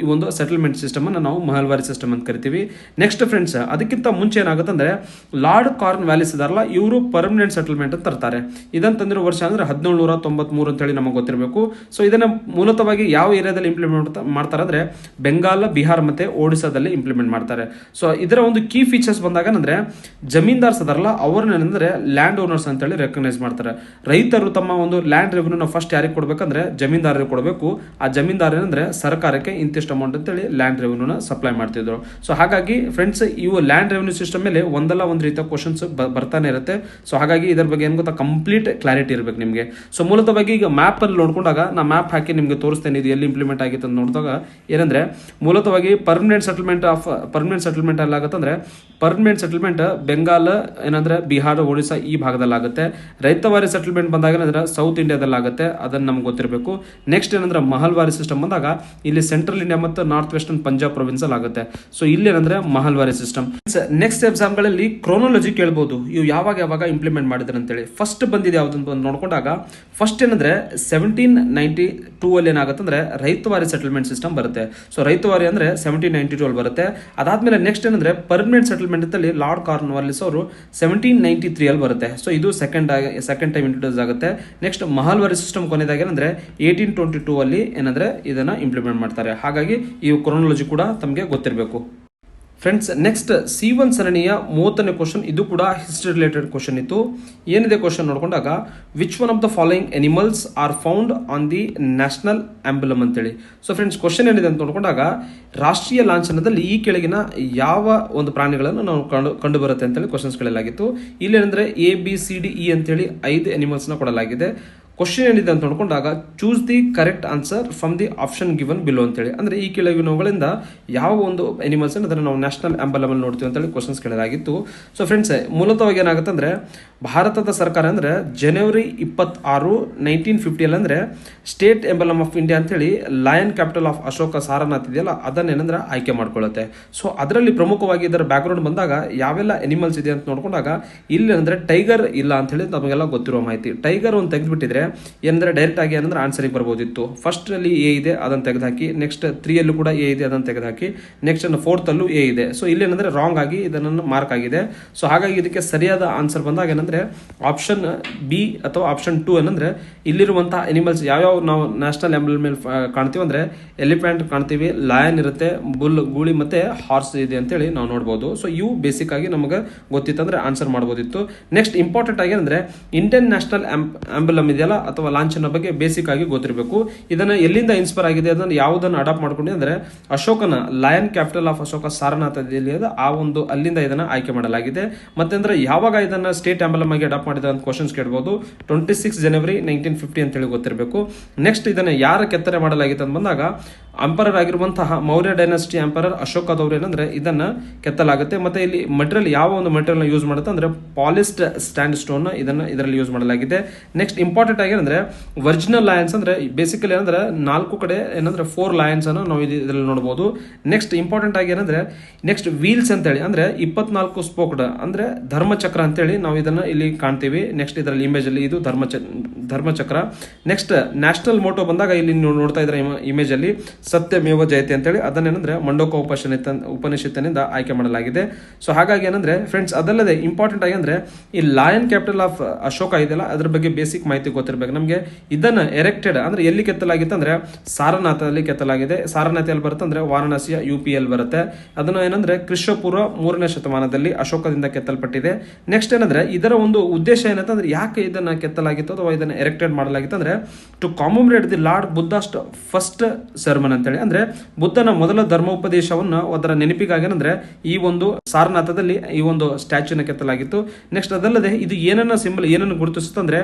ಈ ಒಂದು ಸೆಟಲ್ಮೆಂಟ್ ಸಿಸ್ಟಮ್ ಅನ್ನು ನಾವು ಮಹಲ್ವಾರಿ ಸಿಸ್ಟಮ್ ಅಂತ ಕರಿತೀವಿ. ನೆಕ್ಸ್ಟ್ ಫ್ರೆಂಡ್ಸ್, ಅದಕ್ಕಿಂತ ಮುಂಚೆ ಏನಾಗುತ್ತೆ ಅಂದ್ರೆ ಲಾರ್ಡ್ ಕಾರ್ನ್ ವ್ಯಾಲಿಸ್ ಇದಾರಲ್ಲ, ಇವರು ಪರ್ಮನೆಂಟ್ ಸೆಟಲ್ಮೆಂಟ್ ಅಂತ ತರ್ತಾರೆ. ಇದನ್ನ ತಂದಿರೋ ವರ್ಷ ಅಂದ್ರೆ 1793 ಅಂತ ಹೇಳಿ ನಮಗೆ ಗೊತ್ತಿರಬೇಕು. ಸೊ ಇದನ್ನ ಮೂಲತವಾಗಿ ಯಾವ ಏರಿಯಾದಲ್ಲಿ ಇಂಪ್ಲಿಮೆಂಟ್ ಮಾಡ್ತಾರೆ ಅಂದ್ರೆ ಬೆಂಗಾಲ್, ಬಿಹಾರ್ ಮತ್ತೆ ಒಡಿಸಾದಲ್ಲಿ ಇಂಪ್ಲಿಮೆಂಟ್ ಮಾಡ್ತಾರೆ. ಸೊ ಇದರ ಒಂದು ಕೀ ಫೀಚರ್ಸ್ ಬಂದಾಗ ಅಂದ್ರೆ ಜಮೀನ್ದಾರ್ಸ್ ಅದಾರಲ್ಲ ಅವ್ರನ್ನ ಏನಂದ್ರೆ ಲ್ಯಾಂಡ್ ಓನರ್ಸ್ ಅಂತ ಹೇಳಿ ರೆಕಗ್ನೈಸ್ ಮಾಡ್ತಾರೆ. ರೈತರು ತಮ್ಮ ಒಂದು ಲ್ಯಾಂಡ್ ರೆವಿನ್ಯೂನ ಫಸ್ಟ್ ಯಾರಿಗೆ ಕೊಡ್ಬೇಕಂದ್ರೆ ಜಮೀನ್ದಾರರಿಗೆ ಕೊಡಬೇಕು. ಆ ಜಮೀನ್ದಾರ ಏನಂದ್ರೆ ಸರ್ಕಾರಕ್ಕೆ ಇಂತಿಷ್ಟು ಅಮೌಂಟ್ ಅಂತೇಳಿ ಲ್ಯಾಂಡ್ ರೆವಿನ್ಯೂನ ಸಪ್ಲೈ ಮಾಡ್ತಿದ್ರು. ಸೊ ಹಾಗಾಗಿ ಫ್ರೆಂಡ್ಸ್, ಇವು ಲ್ಯಾಂಡ್ ರೆವಿನ್ಯೂ ಸಿಸ್ಟಮ್ ಮೇಲೆ ಒಂದಲ್ಲ ಒಂದು ರೀತಿಯ ಕ್ವಶನ್ಸ್ ಬರ್ತಾನೆ ಇರುತ್ತೆ. ಸೊ ಹಾಗಾಗಿ ಇದರ ಬಗ್ಗೆ ಏನ್ ಗೊತ್ತಾ, ಕಂಪ್ಲೀಟ್ ಕ್ಲಾರಿಟಿ ಇರಬೇಕು ನಿಮಗೆ. ಸೊ ಮೂಲತವಾಗಿ ಈಗ ಮ್ಯಾಪ್ ಅಲ್ಲಿ ನೋಡ್ಕೊಂಡಾಗ ನಾ ಮ್ಯಾಪ್ ಹಾಕಿ ನಿಮಗೆ ತೋರಿಸ್ತೇನೆ ಇದು ಎಲ್ಲಿ ಇಂಪ್ಲಿಮೆಂಟ್ ಆಗಿತ್ತು ಅಂತ ನೋಡಿದಾಗ ಏನಂದ್ರೆ ಮೂಲತವಾಗಿ ಪರ್ಮನೆಂಟ್ ಸೆಟಲ್ಮೆಂಟ್ ಎಲ್ಲ ಆಗುತ್ತಂದ್ರೆ ಪರ್ಮನೆಂಟ್ ಸೆಟಲ್ಮೆಂಟ್ ಬೆಂಗಾಲ್ ಏನಂದ್ರೆ ಬಿಹಾರ, ಒಡಿಶಾ ಈ ಭಾಗದಲ್ಲಿ ಆಗುತ್ತೆ. ರೈತವಾರಿ ಸೆಟಲ್ಮೆಂಟ್ ಬಂದಾಗ ಏನಂದ್ರೆ ಸೌತ್ ಇಂಡಿಯಾದಲ್ಲಿ ಆಗುತ್ತೆ, ಅದನ್ನ ನಮ್ಗೆ ಗೊತ್ತಿರಬೇಕು. ನೆಕ್ಸ್ಟ್ ಏನಂದ್ರೆ ಮಹಲ್ವಾರಿ ಸಿಸ್ಟಮ್ ಬಂದಾಗ ಇಲ್ಲಿ ಸೆಂಟ್ರಲ್ ಇಂಡಿಯಾ ಮತ್ತು ನಾರ್ತ್ ವೆಸ್ಟರ್ನ್ ಪಂಜಾಬ್ ಪ್ರೊವಿನ್ಸ್ ಅಲ್ಲಿ ಆಗುತ್ತೆ. ಸೊ ಇಲ್ಲಿ ಏನಂದ್ರೆ ಮಹಲ್ವಾರಿ ಸಿಸ್ಟಮ್. ನೆಕ್ಸ್ಟ್ ಎಕ್ಸಾಮ್ ಗಳಲ್ಲಿ ಕ್ರೋನಾಲಜಿ ಕೇಳಬಹುದು, ಇವು ಯಾವಾಗ ಇಂಪ್ಲಿಮೆಂಟ್ ಮಾಡಿದ್ರೆ ಅಂತೇಳಿ. ಫಸ್ಟ್ ಬಂದಿದೆ ಯಾವ್ದು ನೋಡ್ಕೊಂಡಾಗ ಫಸ್ಟ್ ಏನಂದ್ರೆ 1792 ಅಲ್ಲಿ ಏನಾಗುತ್ತೆ ಅಂದ್ರೆ ರೈತವಾರಿ ಸೆಟಲ್ಮೆಂಟ್ ಸಿಸ್ಟಮ್ ಬರುತ್ತೆ. ಸೊ ರೈತವಾರಿ ಅಂದ್ರೆ 1792 ಅಲ್ಲಿ ಬರುತ್ತೆ. ಅದಾದ್ಮೇಲೆ ನೆಕ್ಸ್ಟ್ ಏನಂದ್ರೆ ಪರ್ಮನೆಂಟ್ ಸೆಟಲ್ಮೆಂಟ್ ಅಲ್ಲಿ ಲಾರ್ಡ್ ಕಾರ್ನ್ ವಾಲಿಸ್ ಅವರು 1793 ಅಲ್ಲಿ ಬರುತ್ತೆ. ಸೊ ಇದು ಸೆಕೆಂಡ್ ಟೈಮ್ ಇಂಟ್ರೊಡ್ಯೂಸ್ ಆಗುತ್ತೆ. ನೆಕ್ಸ್ಟ್ ಮಹಲ್ವಾರಿ ಸಿಸ್ಟಮ್ ಕೊನೆಯದಾಗ ಏನಂದ್ರೆ 1822 ಅಲ್ಲಿ ಏನಂದ್ರೆ ಇದನ್ನ ಇಂಪ್ಲಿಮೆಂಟ್ ಮಾಡ್ತಾರೆ. ಹಾಗಾಗಿ ಈ ಕ್ರೋನಾಲಜಿ ಕೂಡ ತಮಗೆ ಗೊತ್ತಿರಬೇಕು. ಫ್ರೆಂಡ್ಸ್, ನೆಕ್ಸ್ಟ್ C1 ಸರಣಿಯ 30ನೇ ಕ್ವಶನ್, ಇದು ಕೂಡ ಹಿಸ್ಟ್ರಿ ರಿಲೇಟೆಡ್ ಕ್ವಶನ್ ಇತ್ತು. ಏನಿದೆ ಕ್ವಶನ್ ನೋಡ್ಕೊಂಡಾಗ which one of the following animals are found on the national emblem ಅಂತೇಳಿ. ಸೊ ಫ್ರೆಂಡ್ಸ್, ಕ್ವಶನ್ ಏನಿದೆ ಅಂತ ನೋಡ್ಕೊಂಡಾಗ ರಾಷ್ಟ್ರೀಯ ಲಾಂಛನದಲ್ಲಿ ಈ ಕೆಳಗಿನ ಯಾವ ಒಂದು ಪ್ರಾಣಿಗಳನ್ನು ನಾವು ಕಂಡು ಬರುತ್ತೆ ಅಂತೇಳಿ ಕ್ವಶನ್ಸ್ ಕೇಳಲಾಗಿತ್ತು. ಇಲ್ಲಿ ಏನಂದ್ರೆ ABCDE ಅಂತೇಳಿ 5 ಅನಿಮಲ್ಸ್ನ ಕೊಡಲಾಗಿದೆ. ಕ್ವಶನ್ ಏನಿದೆ ಅಂತ ನೋಡ್ಕೊಂಡಾಗ choose the correct answer from the option given below ಅಂತೇಳಿ. ಅಂದ್ರೆ ಈ ಕೆಳಗಿನವುಗಳಿಂದ ಯಾವ ಒಂದು ಅನಿಮಲ್ಸ್ ಅದನ್ನು ನಾವು ನ್ಯಾಷನಲ್ ಆಂಬಲಮ್ ಅಲ್ಲಿ ನೋಡ್ತೀವಿ ಅಂತೇಳಿ ಕ್ವಶನ್ಸ್ ಕೇಳಲಾಗಿತ್ತು. ಸೊ ಫ್ರೆಂಡ್ಸ್, ಮೂಲತವಾಗಿ ಏನಾಗುತ್ತೆ ಅಂದ್ರೆ ಭಾರತದ ಸರ್ಕಾರ ಅಂದ್ರೆ ಜನವರಿ 26, 1950 ಅಂದ್ರೆ ಸ್ಟೇಟ್ ಎಂಬಲಮ್ ಆಫ್ ಇಂಡಿಯಾ ಅಂತೇಳಿ lion capital of Ashoka Sarnath ಇದೆಯಲ್ಲ ಅದನ್ನೇನಂದ್ರೆ ಆಯ್ಕೆ ಮಾಡ್ಕೊಳ್ಳುತ್ತೆ. ಸೊ ಅದರಲ್ಲಿ ಪ್ರಮುಖವಾಗಿ ಇದರ ಬ್ಯಾಕ್ಗ್ರೌಂಡ್ ಬಂದಾಗ ಯಾವೆಲ್ಲ ಅನಿಮಲ್ಸ್ ಇದೆ ಅಂತ ನೋಡ್ಕೊಂಡಾಗ ಇಲ್ಲಿ ಅಂದ್ರೆ ಟೈಗರ್ ಇಲ್ಲ ಅಂತ ಹೇಳಿ ನಮಗೆಲ್ಲ ಗೊತ್ತಿರುವ ಮಾಹಿತಿ. ಟೈಗರ್ ಒಂದು ತೆಗೆದ್ಬಿಟ್ಟಿದ್ರೆ ಏನಂದ್ರೆ ಡೈರೆಕ್ಟ್ ಆಗಿ ಏನಂದ್ರೆ ಆನ್ಸರಿಗೆ ಬರ್ಬೋದಿತ್ತು. ಫಸ್ಟ್ ಅಲ್ಲಿ ಎ ಇದೆ, ಅದನ್ನು ತೆಗೆದುಹಾಕಿ. ನೆಕ್ಸ್ಟ್ 3 ಅಲ್ಲೂ ಕೂಡ ಎ ಇದೆ, ಅದನ್ನು ತೆಗೆದುಹಾಕಿ. ನೆಕ್ಸ್ಟ್ 4th ಅಲ್ಲೂ ಎ ಇದೆ. ಸೊ ಇಲ್ಲಿ ಏನಂದ್ರೆ ರಾಂಗ್ ಆಗಿ ಇದನ್ನು ಮಾರ್ಕ್ ಆಗಿದೆ. ಸೊ ಹಾಗಾಗಿ ಇದಕ್ಕೆ ಸರಿಯಾದ ಆನ್ಸರ್ ಬಂದಾಗ ಏನಂದ್ರೆ ಆಪ್ಷನ್ ಬಿ ಅಥವಾ ಆಪ್ಷನ್ 2 ಏನಂದ್ರೆ ಇಲ್ಲಿರುವಂತಹ ಅನಿಮಲ್ಸ್ ಯಾವ್ಯಾವ ನಾವು ನ್ಯಾಷನಲ್ ಆಂಬಲಮ್ ಮೇಲೆ ಕಾಣ್ತೀವಿ ಅಂದ್ರೆ ಎಲಿಫೆಂಟ್ ಕಾಣ್ತೀವಿ, ಲಯನ್ ಇರುತ್ತೆ, ಬುಲ್, ಗೂಳಿ ಮತ್ತೆ ಹಾರ್ಸ್ ಇದೆ ಅಂತೇಳಿ ನಾವು ನೋಡ್ಬೋದು. ಸೊ ಇವು ಬೇಸಿಕ್ ಆಗಿ ನಮಗೆ ಗೊತ್ತಿತ್ತು ಅಂದ್ರೆ ಆನ್ಸರ್ ಮಾಡ್ಬೋದಿತ್ತು. ನೆಕ್ಸ್ಟ್ ಇಂಪಾರ್ಟೆಂಟ್ ಆಗಿ ಅಂದ್ರೆ ಇಂಡಿಯನ್ ನ್ಯಾಷನಲ್ ಆಂಬಲಮ್ ಇದೆಯಲ್ಲ ಅಥವಾ ಲಾಂಛನ ಬಗ್ಗೆ ಬೇಸಿಕ್ ಆಗಿ ಗೊತ್ತಿರಬೇಕು. ಇದನ್ನ ಎಲ್ಲಿಂದ ಇನ್ಸ್ಪೈರ್ ಆಗಿದೆ, ಅದನ್ನ ಯಾವುದನ್ನು ಅಡಾಪ್ಟ್ ಮಾಡ್ಕೊಂಡು ಅಂದ್ರೆ ಅಶೋಕನ lion capital of Ashoka Sarnath ಆ ಒಂದು ಅಲ್ಲಿಂದ ಇದನ್ನ ಆಯ್ಕೆ ಮಾಡಲಾಗಿದೆ. ಮತ್ತೆ ಅಂದ್ರೆ ಯಾವಾಗ ಇದನ್ನ ಸ್ಟೇಟ್ ಆಂಬಲಮ್ ಆಗಿ ಅಡಾಪ್ಟ್ ಮಾಡಿದ ಅಂತ ಕ್ವಶನ್ಸ್ ಕೇಳಬಹುದು. 26 ಜನವರಿ 1950 ಅಂತ ಹೇಳಿ ಗೊತ್ತಿರಬೇಕು. ನೆಕ್ಸ್ಟ್ ಇದನ್ನ ಯಾರ ಕೆತ್ತನೆ ಮಾಡಲಾಗಿದೆ ಅಂತ ಬಂದಾಗ ಅಂಪರರ್ ಆಗಿರುವಂತಹ ಮೌರ್ಯ ಡೈನಾಸ್ಟಿ ಅಂಪರರ್ ಅಶೋಕದವ್ರು ಏನಂದ್ರೆ ಇದನ್ನ ಕೆತ್ತಲಾಗುತ್ತೆ. ಮತ್ತೆ ಇಲ್ಲಿ ಮಟೀರಿಯಲ್ ಯಾವ ಒಂದು ಮಟೀರಿಯಲ್ ಯೂಸ್ ಮಾಡುತ್ತೆ ಅಂದ್ರೆ ಪಾಲಿಸ್ಡ್ ಸ್ಟ್ಯಾಂಡ್ ಸ್ಟೋನ್ ಇದರಲ್ಲಿ ಯೂಸ್ ಮಾಡಲಾಗಿದೆ. ನೆಕ್ಸ್ಟ್ ಇಂಪಾರ್ಟೆಂಟ್ ಆಗಿ ಏನಂದ್ರೆ ಒರಿಜಿನಲ್ ಲಯನ್ಸ್ ಅಂದ್ರೆ ಬೇಸಿಕಲಿ ಏನಂದ್ರೆ 4 ಕಡೆ ಏನಂದ್ರೆ 4 ಲಯನ್ಸ್ ಅನ್ನು ನಾವು ಇದರಲ್ಲಿ ನೋಡಬಹುದು. ನೆಕ್ಸ್ಟ್ ಇಂಪಾರ್ಟೆಂಟ್ ಆಗಿ ಏನಂದ್ರೆ ನೆಕ್ಸ್ಟ್ ವೀಲ್ಸ್ ಅಂತ ಹೇಳಿ ಅಂದ್ರೆ 24 ಸ್ಪೋಕ್ಡ್ ಅಂದ್ರೆ ಧರ್ಮಚಕ್ರ ಅಂತೇಳಿ ನಾವು ಇದನ್ನ ಇಲ್ಲಿ ಕಾಣ್ತೀವಿ. ನೆಕ್ಸ್ಟ್ ಇದರಲ್ಲಿ ಇಮೇಜ್ ಅಲ್ಲಿ ಇದು ಧರ್ಮಚಕ್ರ. ನೆಕ್ಸ್ಟ್ ನ್ಯಾಷನಲ್ ಮೋಟೋ ಬಂದಾಗ ಇಲ್ಲಿ ನೀವು ನೋಡ್ತಾ ಇದ್ರೆ ಇಮೇಜ್ ಅಲ್ಲಿ ಸತ್ಯಮೇವ ಜಯತೆ ಅಂತೇಳಿ ಅದನ್ನೇನಂದ್ರೆ ಮಂಡೋಕ ಉಪನಿಷತ್ತಿನಿಂದ ಆಯ್ಕೆ ಮಾಡಲಾಗಿದೆ. ಸೊ ಹಾಗಾಗಿ ಏನಂದ್ರೆ ಫ್ರೆಂಡ್ಸ್ ಅದಲ್ಲದೆ ಇಂಪಾರ್ಟೆಂಟ್ ಆಗಿ ಅಂದ್ರೆ ಈ ಲಾಯನ್ ಕ್ಯಾಪಿಟಲ್ ಆಫ್ ಅಶೋಕ ಇದೆಯಲ್ಲ ಅದ್ರ ಬಗ್ಗೆ ಬೇಸಿಕ್ ಮಾಹಿತಿ ಗೊತ್ತಿರಬೇಕು ನಮಗೆ. ಇದನ್ನ ಎರೆಕ್ಟೆಡ್ ಅಂದ್ರೆ ಎಲ್ಲಿ ಕೆತ್ತಲಾಗಿತ್ತು ಅಂದ್ರೆ ಸಾರನಾಥದಲ್ಲಿ ಕೆತ್ತಲಾಗಿದೆ. ಸಾರನಾಥ ಎಲ್ಲಿ ಬರುತ್ತೆ ಅಂದ್ರೆ ವಾರಣಾಸಿಯ UP ಅಲ್ಲಿ ಬರುತ್ತೆ. ಅದನ್ನ ಏನಂದ್ರೆ ಕ್ರಿಸ್ತಪೂರ್ವ 3ನೇ ಶತಮಾನದಲ್ಲಿ ಅಶೋಕದಿಂದ ಕೆತ್ತಲ್ಪಟ್ಟಿದೆ. ನೆಕ್ಸ್ಟ್ ಏನಂದ್ರೆ ಇದರ ಒಂದು ಉದ್ದೇಶ ಏನಂತಂದ್ರೆ ಯಾಕೆ ಇದನ್ನ ಕೆತ್ತಲಾಗಿತ್ತು ಅಥವಾ ಇದನ್ನ ಎರೆಕ್ಟೆಡ್ ಮಾಡಲಾಗಿತ್ತು ಅಂದ್ರೆ to commemorate the Lord Buddha's first sermon ಅಂತೇಳಿ ಅಂದ್ರೆ ಬುದ್ಧನ ಮೊದಲ ಧರ್ಮೋಪದೇಶವನ್ನು ಅದರ ನೆನಪಿಗಾಗಿ ಏನಂದ್ರೆ ಈ ಒಂದು ಸಾರನಾಥದಲ್ಲಿ ಈ ಒಂದು ಸ್ಟ್ಯಾಚ್ಯೂನ ಕೆತ್ತಲಾಗಿತ್ತು. ನೆಕ್ಸ್ಟ್ ಅದಲ್ಲದೆ ಇದು ಏನನ್ನು ಗುರುತಿಸುತ್ತೆ ಅಂದ್ರೆ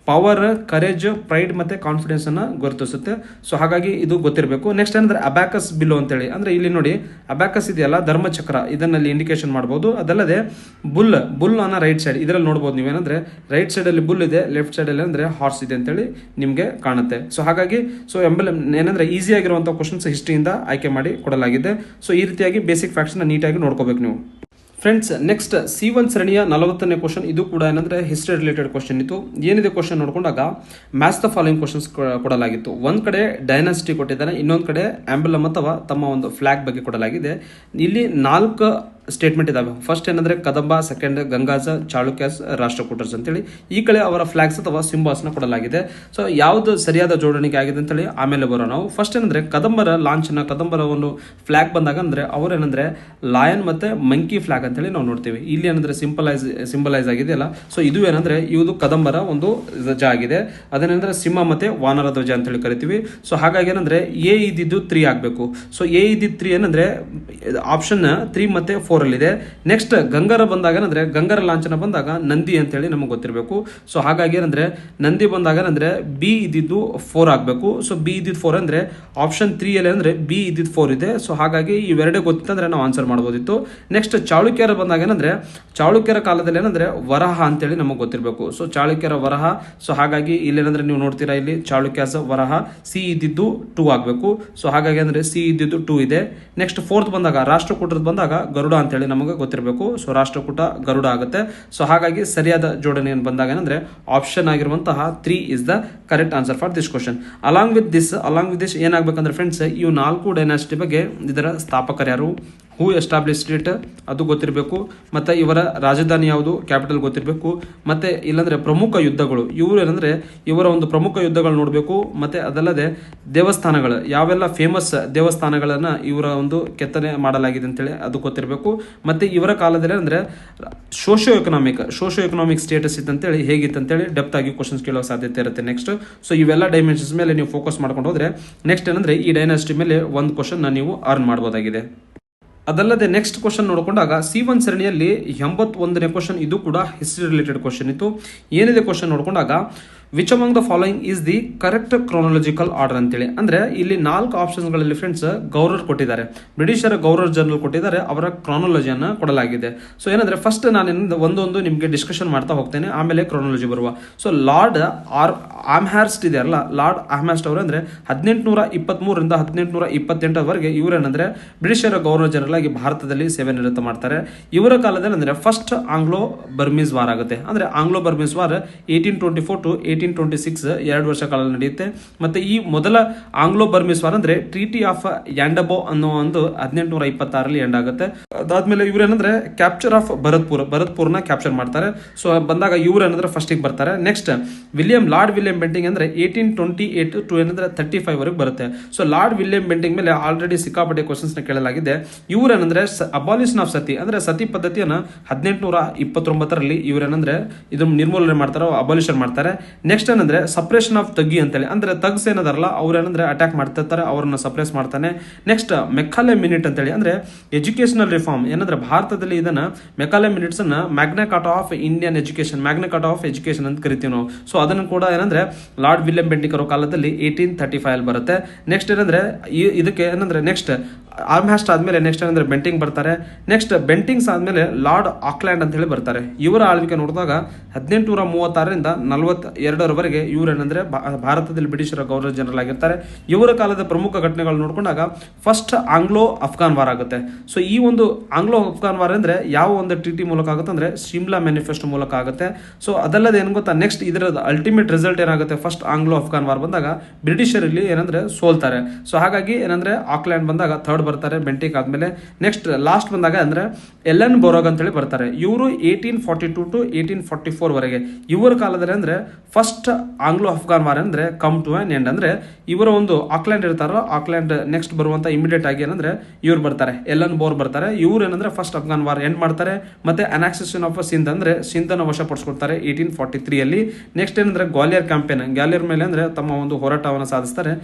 ಪವರ್, ಕರೇಜ್, ಪ್ರೈಡ್ ಮತ್ತೆ ಕಾನ್ಫಿಡೆನ್ಸ್ ಅನ್ನ ಗುರುತಿಸುತ್ತೆ. ಸೊ ಹಾಗಾಗಿ ಇದು ಗೊತ್ತಿರಬೇಕು. ನೆಕ್ಸ್ಟ್ ಏನಂದ್ರೆ ಅಬ್ಯಾಕಸ್ ಬಿಲ್ಲೋ ಅಂತೇಳಿ ಅಂದ್ರೆ ಇಲ್ಲಿ ನೋಡಿ ಅಬ್ಯಾಕಸ್ ಇದೆಯಲ್ಲ ಧರ್ಮಚಕ್ರ ಇದನ್ನಲ್ಲಿ ಇಂಡಿಕೇಶನ್ ಮಾಡಬಹುದು. ಅದಲ್ಲದೆ ಬುಲ್ ಅನ್ನ ರೈಟ್ ಸೈಡ್ ಇದರಲ್ಲಿ ನೋಡಬಹುದು ನೀವೇನಂದ್ರೆ ರೈಟ್ ಸೈಡ್ ಅಲ್ಲಿ ಬುಲ್ ಇದೆ, ಲೆಫ್ಟ್ ಸೈಡ್ ಅಲ್ಲಿ ಅಂದ್ರೆ ಹಾರ್ಸ್ ಇದೆ ಅಂತೇಳಿ ನಿಮ್ಗೆ ಕಾಣುತ್ತೆ. ಸೊ ಹಾಗಾಗಿ ಎಂಬಲಮ್ ಏನಂದ್ರೆ ಈಸಿ ಆಗಿರುವಂತಹ ಕ್ವಶನ್ಸ್ ಹಿಸ್ಟ್ರಿಯಿಂದ ಆಯ್ಕೆ ಮಾಡಿ ಕೊಡಲಾಗಿದೆ. ಸೊ ಈ ರೀತಿಯಾಗಿ ಬೇಸಿಕ್ ಫ್ಯಾಕ್ಟ್ಸ್ ನ ನೀಟಾಗಿ ನೋಡ್ಕೋಬೇಕು ನೀವು ಫ್ರೆಂಡ್ಸ್. ನೆಕ್ಸ್ಟ್ C1 ಸರಣಿಯ 40ನೇ ಕ್ವಶನ್. ಇದು ಕೂಡ ಏನಂದ್ರೆ ಹಿಸ್ಟ್ರಿ ರಿಲೇಟೆಡ್ ಕ್ವಶನ್ ಇತ್ತು. ಏನಿದೆ ಕ್ವಶನ್ ನೋಡ್ಕೊಂಡಾಗ ಮ್ಯಾಚ್ ದ ಫಾಲೋಯಿಂಗ್ ಕ್ವಶನ್ಸ್ ಕೊಡಲಾಗಿತ್ತು. ಒಂದ್ ಕಡೆ ಡೈನಾಸಿಟಿ ಕೊಟ್ಟಿದ್ದಾನೆ, ಇನ್ನೊಂದ್ ಕಡೆ ಆಂಬಲಮ್ ಅಥವಾ ತಮ್ಮ ಒಂದು ಫ್ಲಾಗ್ ಬಗ್ಗೆ ಕೊಡಲಾಗಿದೆ. ಇಲ್ಲಿ 4 ಸ್ಟೇಟ್ಮೆಂಟ್ ಇದಾವೆ. ಫಸ್ಟ್ ಏನಂದ್ರೆ ಕದಂಬ, ಸೆಕೆಂಡ್ ಗಂಗಾಜ, ಚಾಳುಕ್ಯಾಸ್, ರಾಷ್ಟ್ರಕೂಟರ್ಸ್ ಅಂತೇಳಿ ಈ ಕಡೆ ಅವರ ಫ್ಲಾಗ್ಸ್ ಅಥವಾ ಸಿಂಬಾಲ್ಸ್ ನ ಕೊಡಲಾಗಿದೆ. ಸೊ ಯಾವ್ದು ಸರಿಯಾದ ಜೋಡಣೆಗೆ ಆಗಿದೆ ಅಂತೇಳಿ ಆಮೇಲೆ ಬರೋ ನಾವು. ಫಸ್ಟ್ ಏನಂದ್ರೆ ಕದಂಬರ ಲಾಂಛನ, ಕದಂಬರ ಒಂದು ಫ್ಲಾಗ್ ಬಂದಾಗ ಅಂದ್ರೆ ಅವ್ರೇನಂದ್ರೆ ಲಾಯನ್ ಮತ್ತೆ ಮಂಕಿ ಫ್ಲಾಗ್ ಅಂತೇಳಿ ನಾವು ನೋಡ್ತೀವಿ. ಇಲ್ಲಿ ಏನಂದ್ರೆ ಸಿಂಬಲೈಸ್ ಆಗಿದೆಯಲ್ಲ. ಸೊ ಇದು ಏನಂದ್ರೆ ಇದು ಕದಂಬರ ಒಂದು ಧ್ವಜ ಆಗಿದೆ. ಅದನ್ನೇನಂದ್ರೆ ಸಿಂಹ ಮತ್ತೆ ವಾನರ ಧ್ವಜ ಅಂತೇಳಿ ಕರಿತೀವಿ. ಸೊ ಹಾಗಾಗಿ ಏನಂದ್ರೆ ಎ ಇದ್ದಿದ್ದು 3 ಆಗ್ಬೇಕು. ಸೊ ಎ ಇದ್ದಿದ್ದು 3 ಏನಂದ್ರೆ ಆಪ್ಷನ್ 3 ಮತ್ತೆ 4 ಇದೆ. ನೆಕ್ಸ್ಟ್ ಗಂಗರ ಬಂದಾಗ ಏನಂದ್ರೆ ಗಂಗರ ಲಾಂಛನ ಬಂದಾಗ ನಂದಿ ಅಂತೇಳಿ ನಮಗೆ ಗೊತ್ತಿರಬೇಕು. ಸೊ ಹಾಗಾಗಿ ಏನಂದ್ರೆ ನಂದಿ ಬಂದಾಗ ಏನಂದ್ರೆ ಬಿ ಇದ್ದಿದ್ದು 4 ಆಗ್ಬೇಕು. ಸೊ ಬಿ ಇದ್ದಿದ್ದು 4 ಅಂದ್ರೆ ಆಪ್ಷನ್ 3 ಅಲ್ಲಿ ಅಂದ್ರೆ ಬಿ ಇದ್ದಿದ್ದು 4 ಇದೆ. ಸೊ ಹಾಗಾಗಿ ಇವೆರಡೇ ಗೊತ್ತಿತ್ತಂದ್ರೆ ನಾವು ಆನ್ಸರ್ ಮಾಡಬಹುದಿತ್ತು. ನೆಕ್ಸ್ಟ್ ಚಾಳುಕ್ಯರ ಬಂದಾಗ ಏನಂದ್ರೆ ಚಾಳುಕ್ಯರ ಕಾಲದಲ್ಲಿ ಏನಂದ್ರೆ ವರಹ ಅಂತೇಳಿ ನಮಗೆ ಗೊತ್ತಿರಬೇಕು. ಸೊ ಚಾಳುಕ್ಯರ ವರಹ. ಸೊ ಹಾಗಾಗಿ ಇಲ್ಲಿ ಏನಂದ್ರೆ ನೀವು ನೋಡ್ತೀರಾ ಇಲ್ಲಿ ಚಾಳುಕ್ಯಾಸ ವರಹ ಸಿ ಇದ್ದಿದ್ದು 2 ಆಗ್ಬೇಕು. ಸೊ ಹಾಗಾಗಿ ಅಂದ್ರೆ ಸಿ ಇದ್ದಿದ್ದು 2 ಇದೆ. ನೆಕ್ಸ್ಟ್ 4th ಬಂದಾಗ ರಾಷ್ಟ್ರಕೂಟದ ಬಂದಾಗ ಗರುಡ ಅಂತೇಳಿ ನಮಗೆ ಗೊತ್ತಿರಬೇಕು. ಸೊ ರಾಷ್ಟ್ರಕೂಟ ಗರುಡ ಆಗುತ್ತೆ. ಸೊ ಹಾಗಾಗಿ ಸರಿಯಾದ ಜೋಡಣೆ ಬಂದಾಗ ಏನಂದ್ರೆ ಆಪ್ಷನ್ ಆಗಿರುವಂತಹ 3 is the correct answer for this question. Along with this ಏನಾಗಬೇಕಂದ್ರೆ ಫ್ರೆಂಡ್ಸ್ ಇವು 4 ಡೈನಾಸಿಟಿ ಬಗ್ಗೆ ಇದರ ಸ್ಥಾಪಕರು ಯಾರು, ಹೂ ಎಸ್ಟಾಬ್ಲಿಷ್ಡ್ ಇಟ್ ಅದು ಗೊತ್ತಿರಬೇಕು. ಮತ್ತೆ ಇವರ ರಾಜಧಾನಿ ಯಾವುದು, ಕ್ಯಾಪಿಟಲ್ ಗೊತ್ತಿರಬೇಕು. ಮತ್ತೆ ಇಲ್ಲಾಂದ್ರೆ ಪ್ರಮುಖ ಯುದ್ಧಗಳು ಇವರು ಏನಂದ್ರೆ ಇವರ ಒಂದು ಪ್ರಮುಖ ಯುದ್ಧಗಳು ನೋಡಬೇಕು. ಮತ್ತೆ ಅದಲ್ಲದೆ ದೇವಸ್ಥಾನಗಳು ಯಾವೆಲ್ಲ ಫೇಮಸ್ ದೇವಸ್ಥಾನಗಳನ್ನ ಇವರ ಒಂದು ಕೆತ್ತನೆ ಮಾಡಲಾಗಿದೆ ಅಂತೇಳಿ ಅದು ಗೊತ್ತಿರಬೇಕು. ಮತ್ತೆ ಇವರ ಕಾಲದಲ್ಲಿ ಅಂದ್ರೆ ಸೋಶಿಯೋ ಎಕನಾಮಿಕ್ ಸ್ಟೇಟಸ್ ಇತ್ತಂತೇಳಿ ಹೇಗಿತ್ತಂತೇಳಿ ಡೆಪ್ತ್ ಆಗಿ ಕ್ವಶನ್ಸ್ ಕೇಳೋ ಸಾಧ್ಯತೆ ಇರುತ್ತೆ ನೆಕ್ಸ್ಟ್. ಸೊ ಇವೆಲ್ಲ ಡೈಮೆನ್ಷನ್ಸ್ ಮೇಲೆ ನೀವು ಫೋಕಸ್ ಮಾಡ್ಕೊಂಡು ಹೋದ್ರೆ ನೆಕ್ಸ್ಟ್ ಏನಂದ್ರೆ ಈ ಡೈನಾಸಿಟಿ ಮೇಲೆ ಒಂದು ಕ್ವಶನ್ ನೀವು ಅರ್ನ್ ಮಾಡಬಹುದಾಗಿದೆ. ಅದಲ್ಲದೆ ನೆಕ್ಸ್ಟ್ ಕ್ವಶನ್ ನೋಡಿಕೊಂಡಾಗ C1 ಸರಣಿಯಲ್ಲಿ 81ನೇ ಕ್ವಶನ್. ಇದು ಕೂಡ ಹಿಸ್ಟ್ರಿ ರಿಲೇಟೆಡ್ ಕ್ವಶನ್ ಇತ್ತು. ಏನಿದೆ ಕ್ವಶನ್ ನೋಡಿಕೊಂಡಾಗ which among the following is the correct chronological order ಅಂತೇಳಿ ಅಂದ್ರೆ ಇಲ್ಲಿ 4 ಆಪ್ಷನ್ಗಳಲ್ಲಿ ಫ್ರೆಂಡ್ಸ್ ಗವರ್ನರ್ ಕೊಟ್ಟಿದ್ದಾರೆ, ಬ್ರಿಟಿಷರ ಗವರ್ನರ್ ಜನರಲ್ ಕೊಟ್ಟಿದ್ದಾರೆ, ಅವರ ಕ್ರಾನಾಲಜಿಯನ್ನು ಕೊಡಲಾಗಿದೆ. ಸೊ ಏನಂದ್ರೆ ಫಸ್ಟ್ ನಾನು ಒಂದೊಂದು ನಿಮಗೆ ಡಿಸ್ಕಷನ್ ಮಾಡ್ತಾ ಹೋಗ್ತೇನೆ, ಆಮೇಲೆ ಕ್ರಾನಾಲಜಿ ಬರುವ. ಸೊ ಲಾರ್ಡ್ ಆಮ್ಹರ್ಸ್ಟ್ ಇದೆಯಲ್ಲ, ಲಾರ್ಡ್ ಆಮ್ಹರ್ಸ್ಟ್ ಅವರು ಅಂದ್ರೆ 1823 ರಿಂದ 1828 ಇವರೇನಂದ್ರೆ ಬ್ರಿಟಿಷರ ಗವರ್ನರ್ ಜನರಲ್ ಆಗಿ ಭಾರತದಲ್ಲಿ ಸೇವೆ ನಿರತ ಮಾಡ್ತಾರೆ. ಇವರ ಕಾಲದಲ್ಲಿ ಅಂದ್ರೆ ಫಸ್ಟ್ ಆಂಗ್ಲೋ ಬರ್ಮೀಸ್ ವಾರ್ ಆಗುತ್ತೆ. ಅಂದ್ರೆ ಆಂಗ್ಲೋ ಬರ್ಮೀಸ್ ವಾರ್ 1824 to 1826 2 ವರ್ಷ ಕಾಲ ನಡೆಯುತ್ತೆ. ಮತ್ತೆ ಈ ಮೊದಲ ಆಂಗ್ಲೋ ಬರ್ಮೀಸ್ ವಾರ್ ಅಂದ್ರೆ ಟ್ರೀಟಿ ಆಫ್ ಯಾಂಡಬೋ ಅನ್ನೋ ಒಂದು 1826 ಎಂಡ್ ಆಗುತ್ತೆ. ಅದಾದ್ಮೇಲೆ ಇವ್ರೇನಂದ್ರೆ ಕ್ಯಾಪ್ಚರ್ ಆಫ್ ಭರತ್ಪುರ್ನ ಕ್ಯಾಪ್ಚರ್ ಮಾಡ್ತಾರೆ. ಸೊ ಬಂದಾಗ ಇವ್ರೇನಂದ್ರೆ ಫಸ್ಟಿಗೆ ಬರ್ತಾರೆ. ನೆಕ್ಸ್ಟ್ ಲಾರ್ಡ್ ವಿಲಿಯಂ ಬೆಂಟಿಂಗ್ ಅಂದ್ರೆ 1828 ಟು ಏನಂದ್ರೆ 35 ವರೆಗೆ ಬರುತ್ತೆ. ಸೊ ಲಾರ್ಡ್ ವಿಲಿಯಂ ಬೆಂಟಿಂಗ್ ಮೇಲೆ ಆಲ್ರೆಡಿ ಸಿಕ್ಕಾಪಟ್ಟೆ ಕ್ವಶನ್ಸ್ ನ ಕೇಳಲಾಗಿದೆ. ಇವ್ರೇನಂದ್ರೆ ಅಬಾಲಿಷನ್ ಆಫ್ ಸತಿ ಅಂದ್ರೆ ಸತಿ ಪದ್ಧತಿಯನ್ನ 1829 ಇವರೇನಂದ್ರೆ ಇದನ್ನ ನಿರ್ಮೂಲನೆ ಮಾಡ್ತಾರೆ, ಅಬಾಲಿಷನ್ ಮಾಡ್ತಾರೆ. ನೆಕ್ಸ್ಟ್ ಏನಂದ್ರೆ ಸಪ್ರೇಷನ್ ಆಫ್ ತಗ್ಗಿ ಅಂತೇಳಿ, ಅಂದ್ರೆ ತಗ್ಸ್ ಏನದಾರಲ್ಲ ಅವ್ರು ಏನಂದ್ರೆ ಅಟ್ಯಾಕ್ ಮಾಡ್ತಿರ್ತಾರೆ, ಅವ್ರನ್ನ ಸಪ್ರೆಸ್ ಮಾಡ್ತಾನೆ. ನೆಕ್ಸ್ಟ್ ಮೆಕಾಲೆ ಮಿನಿಟ್ ಅಂತೇಳಿ, ಅಂದ್ರೆ ಎಜುಕೇಶನಲ್ ರಿಫಾರ್ಮ್ ಏನಂದ್ರೆ ಭಾರತದಲ್ಲಿ ಇದನ್ನ ಮೆಕಾಲೆ ಮಿನಿಟ್ಸ್ ಅನ್ನ Magna Carta of Indian education, Magna Carta of education ಅಂತ ಕರಿತೀವಿ ನಾವು. ಸೊ ಅದನ್ನು ಕೂಡ ಏನಂದ್ರೆ ಲಾರ್ಡ್ ವಿಲಿಯಂ ಬೆಂಟಿಂಗ್ ಅವರ ಕಾಲದಲ್ಲಿ 1835 ಬರುತ್ತೆ. ನೆಕ್ಸ್ಟ್ ಏನಂದ್ರೆ ಇದಕ್ಕೆ ಏನಂದ್ರೆ ನೆಕ್ಸ್ಟ್ ಆರ್ಮ್ಹಾಸ್ಟ್ ಆದ್ಮೇಲೆ ನೆಕ್ಸ್ಟ್ ಏನಂದ್ರೆ ಬೆಂಟಿಂಗ್ ಬರ್ತಾರೆ. ನೆಕ್ಸ್ಟ್ ಬೆಂಟಿಂಗ್ಸ್ ಆದ್ಮೇಲೆ ಲಾರ್ಡ್ ಆಕ್ಲ್ಯಾಂಡ್ ಅಂತ ಹೇಳಿ ಬರ್ತಾರೆ. ಇವರ ಆಳ್ವಿಕೆ ನೋಡಿದಾಗ 1836ರಿಂದ 42ರವರೆಗೆ ಇವರು ಏನಂದ್ರೆ ಭಾರತದಲ್ಲಿ ಬ್ರಿಟಿಷರ ಗವರ್ನರ್ ಜನರಲ್ ಆಗಿರ್ತಾರೆ. ಇವರ ಕಾಲದ ಪ್ರಮುಖ ಘಟನೆಗಳು ನೋಡ್ಕೊಂಡಾಗ ಫಸ್ಟ್ ಆಂಗ್ಲೋ ಅಫ್ಘಾನ್ ವಾರ್ ಆಗುತ್ತೆ. ಸೊ ಈ ಒಂದು ಆಂಗ್ಲೋ ಅಫ್ಘಾನ್ ವಾರ್ ಅಂದ್ರೆ ಯಾವ ಒಂದು ಟ್ರೀಟಿ ಮೂಲಕ ಆಗುತ್ತೆ ಅಂದ್ರೆ ಶಿಮ್ಲಾ ಮ್ಯಾನಿಫೆಸ್ಟೋ ಮೂಲಕ ಆಗುತ್ತೆ. ಸೊ ಅದಲ್ಲದೆ ಏನು ಗೊತ್ತಾ, ನೆಕ್ಸ್ಟ್ ಇದರ ಅಲ್ಟಿಮೇಟ್ ರಿಸಲ್ಟ್ ಏನಾಗುತ್ತೆ, ಫಸ್ಟ್ ಆಂಗ್ಲೋ ಅಫ್ಘಾನ್ ವಾರ್ ಬಂದಾಗ ಬ್ರಿಟಿಷರಲ್ಲಿ ಏನಂದ್ರೆ ಸೋಲ್ತಾರೆ. ಸೊ ಹಾಗಾಗಿ ಏನಂದ್ರೆ ಆಕ್ಲ್ಯಾಂಡ್ ಬಂದಾಗ ಥರ್ಡ್ ಬರ್ತಾರೆ ಬೆಂಟಿಂಗ್ ಆದ್ಮೇಲೆ. ನೆಕ್ಸ್ಟ್ ಲಾಸ್ಟ್ ಬಂದಾಗ ಅಂದ್ರೆ ಎಲೆನ್ ಬೋರೋಗ್ ಅಂತ ಹೇಳಿ ಬರ್ತಾರೆ. ಇವರು 1842 ಟು 1844 ವರೆಗೆ ಇವರ ಕಾಲದಲ್ಲಿ ಅಂದ್ರೆ ಫಸ್ಟ್ ಆಂಗ್ಲೋ ಅಫ್ಘಾನ್ ವಾರ್ ಅಂದ್ರೆ ಕಮ್ ಟು ಅನ್ ಎಂಡ್. ಅಂದ್ರೆ ಇವರ ಒಂದು ಆಕ್ಲ್ಯಾಂಡ್ ಇರ್ತಾರೋ ಆಕ್ಲ್ಯಾಂಡ್ ನೆಕ್ಸ್ಟ್ ಬರುವಂತ ಇಮಿಡಿಯೇಟ್ ಆಗಿ ಏನಂದ್ರೆ ಇವ್ರು ಬರ್ತಾರೆ, ಎಲೆನ್ ಬೋರ್ ಬರ್ತಾರೆ. ಇವ್ರು ಏನಂದ್ರೆ ಫಸ್ಟ್ ಅಫ್ಘಾನ್ ವಾರ್ ಎಂಡ್ ಮಾಡ್ತಾರೆ. ಮತ್ತೆ ಅನಾಕ್ಸೇಷನ್ ಆಫ್ ಸಿಂಧ್ ಅಂದ್ರೆ ಸಿಂಧನ ವಶಪಡಿಸ್ಕೊಡ್ತಾರೆ 1843 ಅಲ್ಲಿ. ನೆಕ್ಸ್ಟ್ ಏನಂದ್ರೆ ಗ್ವಾಲಿಯರ್ ಕ್ಯಾಂಪೇನ್, ಗ್ವಾಲಿಯರ್ ಮೇಲೆ ಅಂದ್ರೆ ತಮ್ಮ ಒಂದು ಹೋರಾಟವನ್ನು ಸಾಧಿಸ್ತಾರೆ.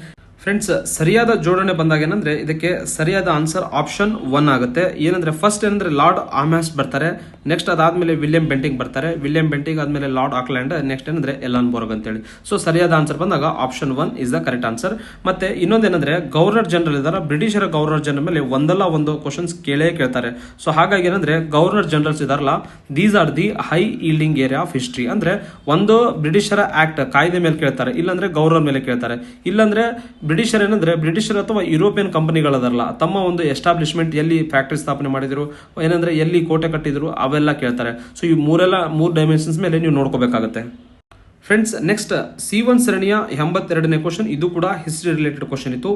ಫ್ರೆಂಡ್ಸ್, ಸರಿಯಾದ ಜೋಡಣೆ ಬಂದಾಗ ಏನಂದ್ರೆ ಇದಕ್ಕೆ ಸರಿಯಾದ ಆನ್ಸರ್ ಆಪ್ಷನ್ 1 ಆಗುತ್ತೆ. ಏನಂದ್ರೆ ಫಸ್ಟ್ ಏನಂದ್ರೆ ಲಾರ್ಡ್ ಆರ್ಮ್ಹಾಸ್ಟ್ ಬರ್ತಾರೆ, ನೆಕ್ಸ್ಟ್ ಅದಾದ್ಮೇಲೆ ವಿಲಿಯಂ ಬೆಂಟಿಂಗ್ ಬರ್ತಾರೆ, ವಿಲಿಯಂ ಬೆಂಟಿಂಗ್ ಆದ್ಮೇಲೆ ಲಾರ್ಡ್ ಆಕ್ಲ್ಯಾಂಡ್, ನೆಕ್ಸ್ಟ್ ಏನಂದ್ರೆ ಎಲೆನ್ ಬೋರ್ಗ್ ಅಂತೇಳಿ. ಸೊ ಸರಿಯಾದ ಆನ್ಸರ್ ಬಂದಾಗ option 1 is the correct answer. ಮತ್ತೆ ಇನ್ನೊಂದೇನಂದ್ರೆ ಗವರ್ನರ್ ಜನರಲ್ ಇದಾರ, ಬ್ರಿಟಿಷರ ಗವರ್ನರ್ ಜನರಲ್ ಮೇಲೆ ಒಂದಲ್ಲ ಒಂದು ಕ್ವಶನ್ಸ್ ಕೇಳ್ತಾರೆ. ಸೊ ಹಾಗಾಗಿ ಏನಂದ್ರೆ ಗವರ್ನರ್ ಜನರಲ್ಸ್ ಇದಾರಲ್ಲ, these are the high yielding area of history. ಅಂದ್ರೆ ಒಂದು ಬ್ರಿಟಿಷರ ಆಕ್ಟ್ ಕಾಯ್ದೆ ಮೇಲೆ ಕೇಳ್ತಾರೆ, ಇಲ್ಲಾಂದ್ರೆ ಗವರ್ನರ್ ಮೇಲೆ ಕೇಳ್ತಾರೆ, ಇಲ್ಲಾಂದ್ರೆ ಬ್ರಿಟಿಷರ್ ಏನಂದ್ರೆ ಬ್ರಿಟಿಷರ್ ಅಥವಾ ಯುರೋಪಿಯನ್ ಕಂಪನಿಗಳದಾರಲ್ಲ ತಮ್ಮ ಒಂದು ಎಸ್ಟಾಬ್ಲಿಷ್ಮೆಂಟ್ ಎಲ್ಲಿ ಫ್ಯಾಕ್ಟರಿ ಸ್ಥಾಪನೆ ಮಾಡಿದ್ರು, ಏನಂದ್ರೆ ಎಲ್ಲಿ ಕೋಟೆ ಕಟ್ಟಿದ್ರು ಅವೆಲ್ಲ ಕೇಳ್ತಾರೆ. ಸೊ ಈ ಮೂರು ಡೈಮೆನ್ಷನ್ಸ್ ಮೇಲೆ ನೀವು ನೋಡ್ಕೋಬೇಕಾಗುತ್ತೆ. ಫ್ರೆಂಡ್ಸ್, ನೆಕ್ಸ್ಟ್ C1 ಸರಣಿಯ 82ನೇ ಕ್ವಶನ್, ಇದು ಕೂಡ ಹಿಸ್ಟ್ರಿ ರಿಲೇಟೆಡ್ ಕ್ವಶನ್ ಇತ್ತು.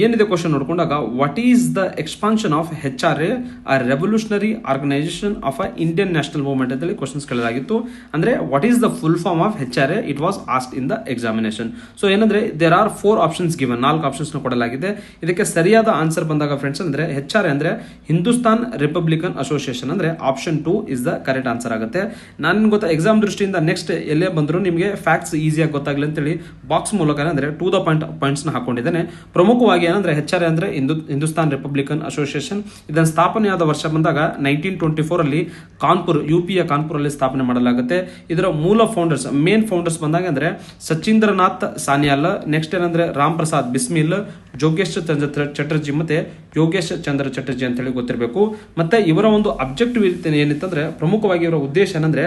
ಏನಿದೆ ಕ್ವಶನ್ ನೋಡ್ಕೊಂಡಾಗ, what is the expansion of HRA, a revolutionary organisation of a Indian national movement ಅಂತೇಳಿ ಕ್ವಶನ್ಸ್ ಕೇಳಲಾಗಿತ್ತು. ಅಂದ್ರೆ what is the full form of HRA, it was asked in the examination. So ಏನಂದ್ರೆ there are 4 options given, 4 options ಕೊಡಲಾಗಿದೆ. ಇದಕ್ಕೆ ಸರಿಯಾದ answer ಬಂದಾಗ friends ಅಂದ್ರೆ HRA ಅಂದ್ರೆ ಹಿಂದೂಸ್ತಾನ್ ರಿಪಬ್ಲಿಕನ್ ಅಸೋಸಿಯೇಷನ್, ಅಂದ್ರೆ option 2 is the correct answer ಆಗುತ್ತೆ. ನಾನು ಗೊತ್ತಾ ಎಕ್ಸಾಮ್ ದೃಷ್ಟಿಯಿಂದ ನೆಕ್ಸ್ಟ್ ಎಲ್ಲೇ ಬಂದ್ರು ನಿಮಗೆ ಫ್ಯಾಕ್ಟ್ಸ್ ಈಸಿಯಾಗಿ ಗೊತ್ತಾಗ್ಲಿ ಅಂತೇಳಿ ಬಾಕ್ಸ್ ಮೂಲಕ ಅಂದ್ರೆ ಟು ದ ಪಾಯಿಂಟ್ಸ್ ನ ಹಾಕೊಂಡಿದ್ದೇನೆ. ಪ್ರಮುಖವಾಗಿ ಏನಂದ್ರೆ HRA ಅಂದ್ರೆ ಹಿಂದೂಸ್ತಾನ್ ರಿಪಬ್ಲಿಕನ್ ಅಸೋಸಿಯೇಷನ್. ಇದನ್ನ ಸ್ಥಾಪನೆಯಾದ ವರ್ಷ ಬಂದಾಗ 1924 ಅಲ್ಲಿ ಕಾನ್ಪುರ್, UPಯ ಕಾನ್ಪುರ್ ಅಲ್ಲಿ ಸ್ಥಾಪನೆ ಮಾಡಲಾಗುತ್ತೆ. ಇದರ ಮೂಲ ಫೌಂಡರ್ಸ್, ಮೇನ್ ಫೌಂಡರ್ಸ್ ಬಂದಾಗ ಅಂದ್ರೆ ಸಚೀಂದ್ರನಾಥ್ ಸಾನ್ಯಾಲ್, ನೆಕ್ಸ್ಟ್ ಏನಂದ್ರೆ ರಾಮ್ ಪ್ರಸಾದ್ ಬಿಸ್ಮಿಲ್, ಜೋಗೇಶ್ ಚಂದ್ರ ಚಟರ್ಜಿ ಮತ್ತೆ ಯೋಗೇಶ್ ಚಂದ್ರ ಚಟರ್ಜಿ ಅಂತ ಹೇಳಿ ಗೊತ್ತಿರಬೇಕು. ಮತ್ತೆ ಇವರ ಒಂದು ಅಬ್ಜೆಕ್ಟಿವ್ ಏನಿತ್ತಂದ್ರೆ ಪ್ರಮುಖವಾಗಿ ಇವರ ಉದ್ದೇಶ ಏನಂದ್ರೆ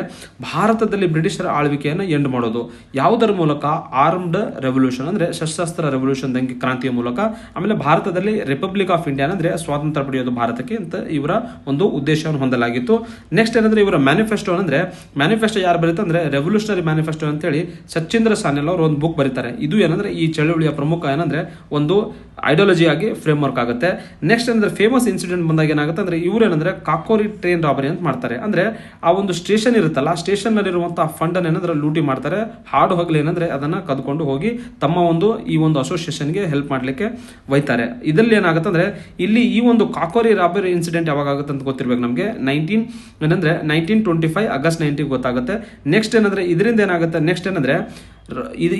ಭಾರತದಲ್ಲಿ ಬ್ರಿಟಿಷರ ಆಳ್ವಿಕೆಯನ್ನು ಎಂಡ್ ಮಾಡೋದು. ಯಾವುದರ ಮೂಲಕ, ಆರ್ಮ್ಡ್ ರೆವಲ್ಯೂಷನ್ ಅಂದ್ರೆ ಸಶಸ್ತ್ರ ರೆವಲ್ಯೂಷನ್ ದಂಗೆ ಕ್ರಾಂತಿಯ ಮೂಲಕ. ಆಮೇಲೆ ಭಾರತದಲ್ಲಿ ರಿಪಬ್ಲಿಕ್ ಆಫ್ ಇಂಡಿಯಾ ಅಂದ್ರೆ ಸ್ವಾತಂತ್ರ್ಯ ಪಡೆಯೋದು ಭಾರತಕ್ಕೆ ಅಂತ ಇವರ ಒಂದು ಉದ್ದೇಶವನ್ನು ಹೊಂದಲಾಗಿತ್ತು. ನೆಕ್ಸ್ಟ್ ಏನಂದ್ರೆ ಇವರ ಮ್ಯಾನಿಫೆಸ್ಟೋ ಅಂದ್ರೆ ಮ್ಯಾನಿಫೆಸ್ಟೋ ಯಾರು ಬರೀತಾರೆ ಅಂದ್ರೆ ರೆವಲ್ಯೂಷನರಿ ಮ್ಯಾನಿಫೆಸ್ಟೋ ಅಂತ ಹೇಳಿ ಸಚಿಂದ್ರ ಸಾನ್ಯಾಲ್ ಅವರು ಒಂದು ಬುಕ್ ಬರೀತಾರೆ. ಇದು ಏನಂದ್ರೆ ಈ ಚಳುವಳಿಯ ಪ್ರಮುಖ ಏನಂದ್ರೆ ಒಂದು ಐಡಿಯಾಲಜಿ ಆಗಿ ಫ್ರೇಮ್ ವರ್ಕ್ ಆಗುತ್ತೆ. ನೆಕ್ಸ್ಟ್ ಏನಂದ್ರೆ ಫೇಮಸ್ ಇನ್ಸಿಡೆಂಟ್ ಬಂದಾಗ ಏನಾಗುತ್ತೆ ಅಂದ್ರೆ ಇವ್ರು ಏನಂದ್ರೆ ಕಾಕೋರಿ ಟ್ರೈನ್ ರಾಬರಿ ಅಂತ ಮಾಡ್ತಾರೆ. ಅಂದ್ರೆ ಆ ಒಂದು ಸ್ಟೇಷನ್ ಇರುತ್ತಲ್ಲ, ಸ್ಟೇಷನ್ ನಲ್ಲಿ ಇರುವಂತಹ ಫಂಡ್ ಏನಂದ್ರೆ ಲೂಟಿ ಮಾಡ್ತಾರೆ. ಹಾಡು ಹಗಲು ಏನಂದ್ರೆ ಅದನ್ನ ಕದ್ಕೊಂಡು ಹೋಗಿ ತಮ್ಮ ಒಂದು ಈ ಒಂದು ಅಸೋಸಿಯೇಷನ್ಗೆ ಹೆಲ್ಪ್ ಮಾಡ್ಲಿಕ್ಕೆ ಒಯ್ತಾರೆ. ಇದರಲ್ಲಿ ಏನಾಗುತ್ತೆ ಅಂದ್ರೆ ಇಲ್ಲಿ ಈ ಒಂದು ಕಾಕೋರಿ ರಾಬರಿ ಇನ್ಸಿಡೆಂಟ್ ಯಾವಾಗ ಆಗುತ್ತೆ ಅಂತ ಗೊತ್ತಿರ್ಬೇಕು ನಮಗೆ. 1925 ಆಗಸ್ಟ್ 19 ಗೊತ್ತಾಗುತ್ತೆ. ನೆಕ್ಸ್ಟ್ ಏನಂದ್ರೆ ಇದರಿಂದ ಏನಾಗುತ್ತೆ, ನೆಕ್ಸ್ಟ್ ಏನಂದ್ರೆ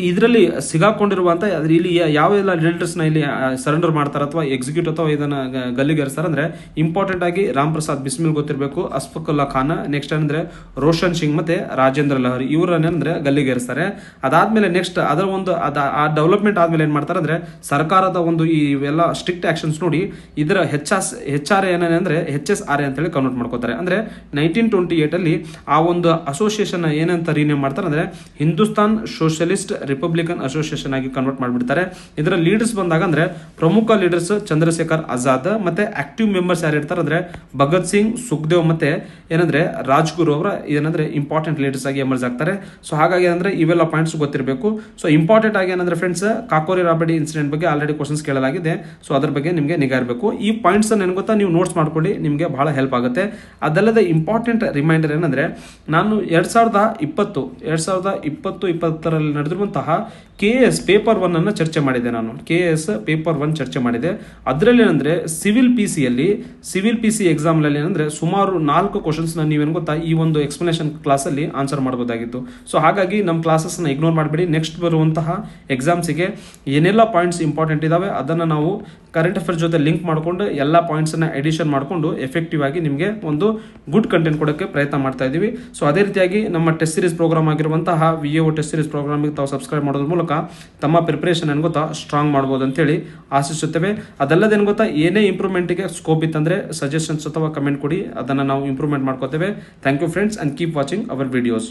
ಇದರಲ್ಲಿ ಸಿಗಾಕೊಂಡಿರುವಂತ ಇಲ್ಲಿ ಯಾವೆಲ್ಲ ಲೀಡರ್ಸ್ ನ ಇಲ್ಲಿ ಸರೆಂಡರ್ ಮಾಡ್ತಾರೆ ಅಥವಾ ಎಕ್ಸಿಕ್ಯೂಟ್ ಅಥವಾ ಇದನ್ನ ಗಲ್ಲಿಗೇರಿಸ್ತಾರೆ ಅಂದ್ರೆ ಇಂಪಾರ್ಟೆಂಟ್ ಆಗಿ ರಾಮ್ ಪ್ರಸಾದ್ ಬಿಸ್ಮಿಲ್ ಗೊತ್ತಿರಬೇಕು, ಅಸ್ಫಾಕುಲ್ಲಾ ಖಾನ್, ನೆಕ್ಸ್ಟ್ ಅಂದ್ರೆ ರೋಷನ್ ಸಿಂಗ್ ಮತ್ತೆ ರಾಜೇಂದ್ರ ಲಹರಿ ಇವರನ್ನೇನಂದ್ರೆ ಗಲ್ಲಿಗೇರಿಸ್ತಾರೆ. ಅದಾದ್ಮೇಲೆ ನೆಕ್ಸ್ಟ್ ಅದರ ಒಂದು ಆ ಡೆವಲಪ್ಮೆಂಟ್ ಆದ್ಮೇಲೆ ಏನ್ ಮಾಡ್ತಾರೆ ಅಂದ್ರೆ ಸರ್ಕಾರದ ಒಂದು ಇವೆಲ್ಲ ಸ್ಟ್ರಿಕ್ಟ್ ಆಕ್ಷನ್ಸ್ ನೋಡಿ ಇದರ HRA ಏನಂದ್ರೆ HSRA ಅಂತ ಹೇಳಿ ಕನ್ವರ್ಟ್ ಮಾಡ್ಕೋತಾರೆ. ಅಂದ್ರೆ 1928 ಅಲ್ಲಿ ಆ ಒಂದು ಅಸೋಸಿಯೇಷನ್ ಏನಂತ ರೀನೇಮ್ ಮಾಡ್ತಾರೆ ಅಂದ್ರೆ ಹಿಂದೂಸ್ತಾನ್ ಸೋಷಿಯಲಿಸ್ಟ್ ರಿಪಬ್ಲಿಕನ್ ಅಸೋಸಿಯೇಷನ್ ಆಗಿ ಕನ್ವರ್ಟ್ ಮಾಡಿಬಿಡ್ತಾರೆ. ಇದರ ಲೀಡರ್ಸ್ ಬಂದಾಗ ಅಂದ್ರೆ ಪ್ರಮುಖ ಲೀಡರ್ಸ್ ಚಂದ್ರಶೇಖರ್ ಆಜಾದ್, ಮತ್ತೆ ಆಕ್ಟಿವ್ ಮೆಂಬರ್ಸ್ ಯಾರು ಇರ್ತಾರೆ ಅಂದ್ರೆ ಭಗತ್ ಸಿಂಗ್, ಸುಖದೇವ್ ಮತ್ತೆ ಏನಂದ್ರೆ ರಾಜ್ಗುರು ಅವರ ಏನಂದ್ರೆ ಇಂಪಾರ್ಟೆಂಟ್ ಲೀಡರ್ಸ್ ಆಗಿ ಎಮರ್ಜ್ ಆಗ್ತಾರೆ. ಸೊ ಹಾಗಾಗಿ ಅಂದ್ರೆ ಇವೆಲ್ಲ ಪಾಯಿಂಟ್ಸ್ ಗೊತ್ತಿರಬೇಕು. ಸೊ ಇಂಪಾರ್ಟೆಂಟ್ ಆಗಿ ಏನಂದ್ರೆ ಫ್ರೆಂಡ್ಸ್ ಕಾಕೋರಿ ರಾಬರಿ ಇನ್ಸಿಡೆಂಟ್ ಬಗ್ಗೆ ಆಲ್ರೆಡಿ ಕ್ವಶನ್ಸ್ ಕೇಳಲಾಗಿದೆ. ಸೊ ಅದ್ರ ಬಗ್ಗೆ ನಿಮಗೆ ನಿಗಾ ಇರಬೇಕು. ಈ ಪಾಯಿಂಟ್ಸ್ ನನ್ ಗೊತ್ತಾ ನೀವು ನೋಟ್ಸ್ ಮಾಡ್ಕೊಳ್ಳಿ, ನಿಮಗೆ ಬಹಳ ಹೆಲ್ಪ್ ಆಗುತ್ತೆ. ಅದಲ್ಲದೆ ಇಂಪಾರ್ಟೆಂಟ್ ರಿಮೈಂಡರ್ ಏನಂದ್ರೆ ನಾನು 2020-2021 ಚಾನಲ್ ನಡೆದಿರುವಂತಹ KS ಪೇಪರ್ 1 ಅನ್ನು ಚರ್ಚೆ ಮಾಡಿದೆ. ನಾನು KS ಪೇಪರ್ 1 ಚರ್ಚೆ ಮಾಡಿದೆ. ಅದರಲ್ಲಿ ಏನಂದ್ರೆ ಸಿವಿಲ್ ಪಿ ಸಿ ಎಕ್ಸಾಮ್ ನಲ್ಲಿ ಏನಂದ್ರೆ ಸುಮಾರು 4 ಕ್ವಶನ್ಸ್ ನೀವೇನು ಗೊತ್ತಾ ಈ ಒಂದು ಎಕ್ಸ್ಪ್ಲನೇಷನ್ ಕ್ಲಾಸ್ ಅಲ್ಲಿ ಆನ್ಸರ್ ಮಾಡಬಹುದಾಗಿತ್ತು. ಸೊ ಹಾಗಾಗಿ ನಮ್ಮ ಕ್ಲಾಸಸ್ ನ ಇಗ್ನೋರ್ ಮಾಡಬೇಡಿ. ನೆಕ್ಸ್ಟ್ ಬರುವಂತಹ ಎಕ್ಸಾಮ್ಸ್ಗೆ ಏನೆಲ್ಲ ಪಾಯಿಂಟ್ಸ್ ಇಂಪಾರ್ಟೆಂಟ್ ಇದಾವೆ ಅದನ್ನ ನಾವು ಕರೆಂಟ್ ಅಫೇರ್ಸ್ ಜೊತೆ ಲಿಂಕ್ ಮಾಡಿಕೊಂಡು ಎಲ್ಲ ಪಾಯಿಂಟ್ಸ್ ಅನ್ನ ಎಡಿಷನ್ ಮಾಡಿಕೊಂಡು ಎಫೆಕ್ಟಿವ್ ಆಗಿ ನಿಮಗೆ ಒಂದು ಗುಡ್ ಕಂಟೆಂಟ್ ಕೊಡೋಕ್ಕೆ ಪ್ರಯತ್ನ ಮಾಡ್ತಾ ಇದೀವಿ. ಸೊ ಅದೇ ರೀತಿಯಾಗಿ ನಮ್ಮ ಟೆಸ್ಟ್ ಸೀರೀಸ್ ಪ್ರೋಗ್ರಾಮ್ ಆಗಿರುವಂತಹ VAO ಟೆಸ್ಟ್ ಸೀರೀಸ್ ಪ್ರೋಗ್ರಾಮಿಗೆ ತಾವು ಸಬ್ಸ್ಕ್ರೈಬ್ ಮಾಡೋದ್ರ ಮೂಲಕ ತಮ್ಮ ಪ್ರಿಪರೇಷನ್ ಏನು ಗೊತ್ತಾ ಸ್ಟ್ರಾಂಗ್ ಮಾಡಬಹುದು ಅಂತ ಹೇಳಿ ಆಶಿಸುತ್ತೇವೆ. ಅದಲ್ಲದೆ ಏನು ಗೊತ್ತಾ ಏನೇ ಇಂಪ್ರೂವ್ಮೆಂಟ್ಗೆ ಸ್ಕೋಪ್ ಇತ್ತಂದ್ರೆ ಸಜೆಷನ್ಸ್ ಅಥವಾ ಕಮೆಂಟ್ ಕೊಡಿ, ಅದನ್ನ ನಾವು ಇಂಪ್ರೂವ್ಮೆಂಟ್ ಮಾಡ್ಕೋತೇವೆ. Thank you friends and keep watching our videos.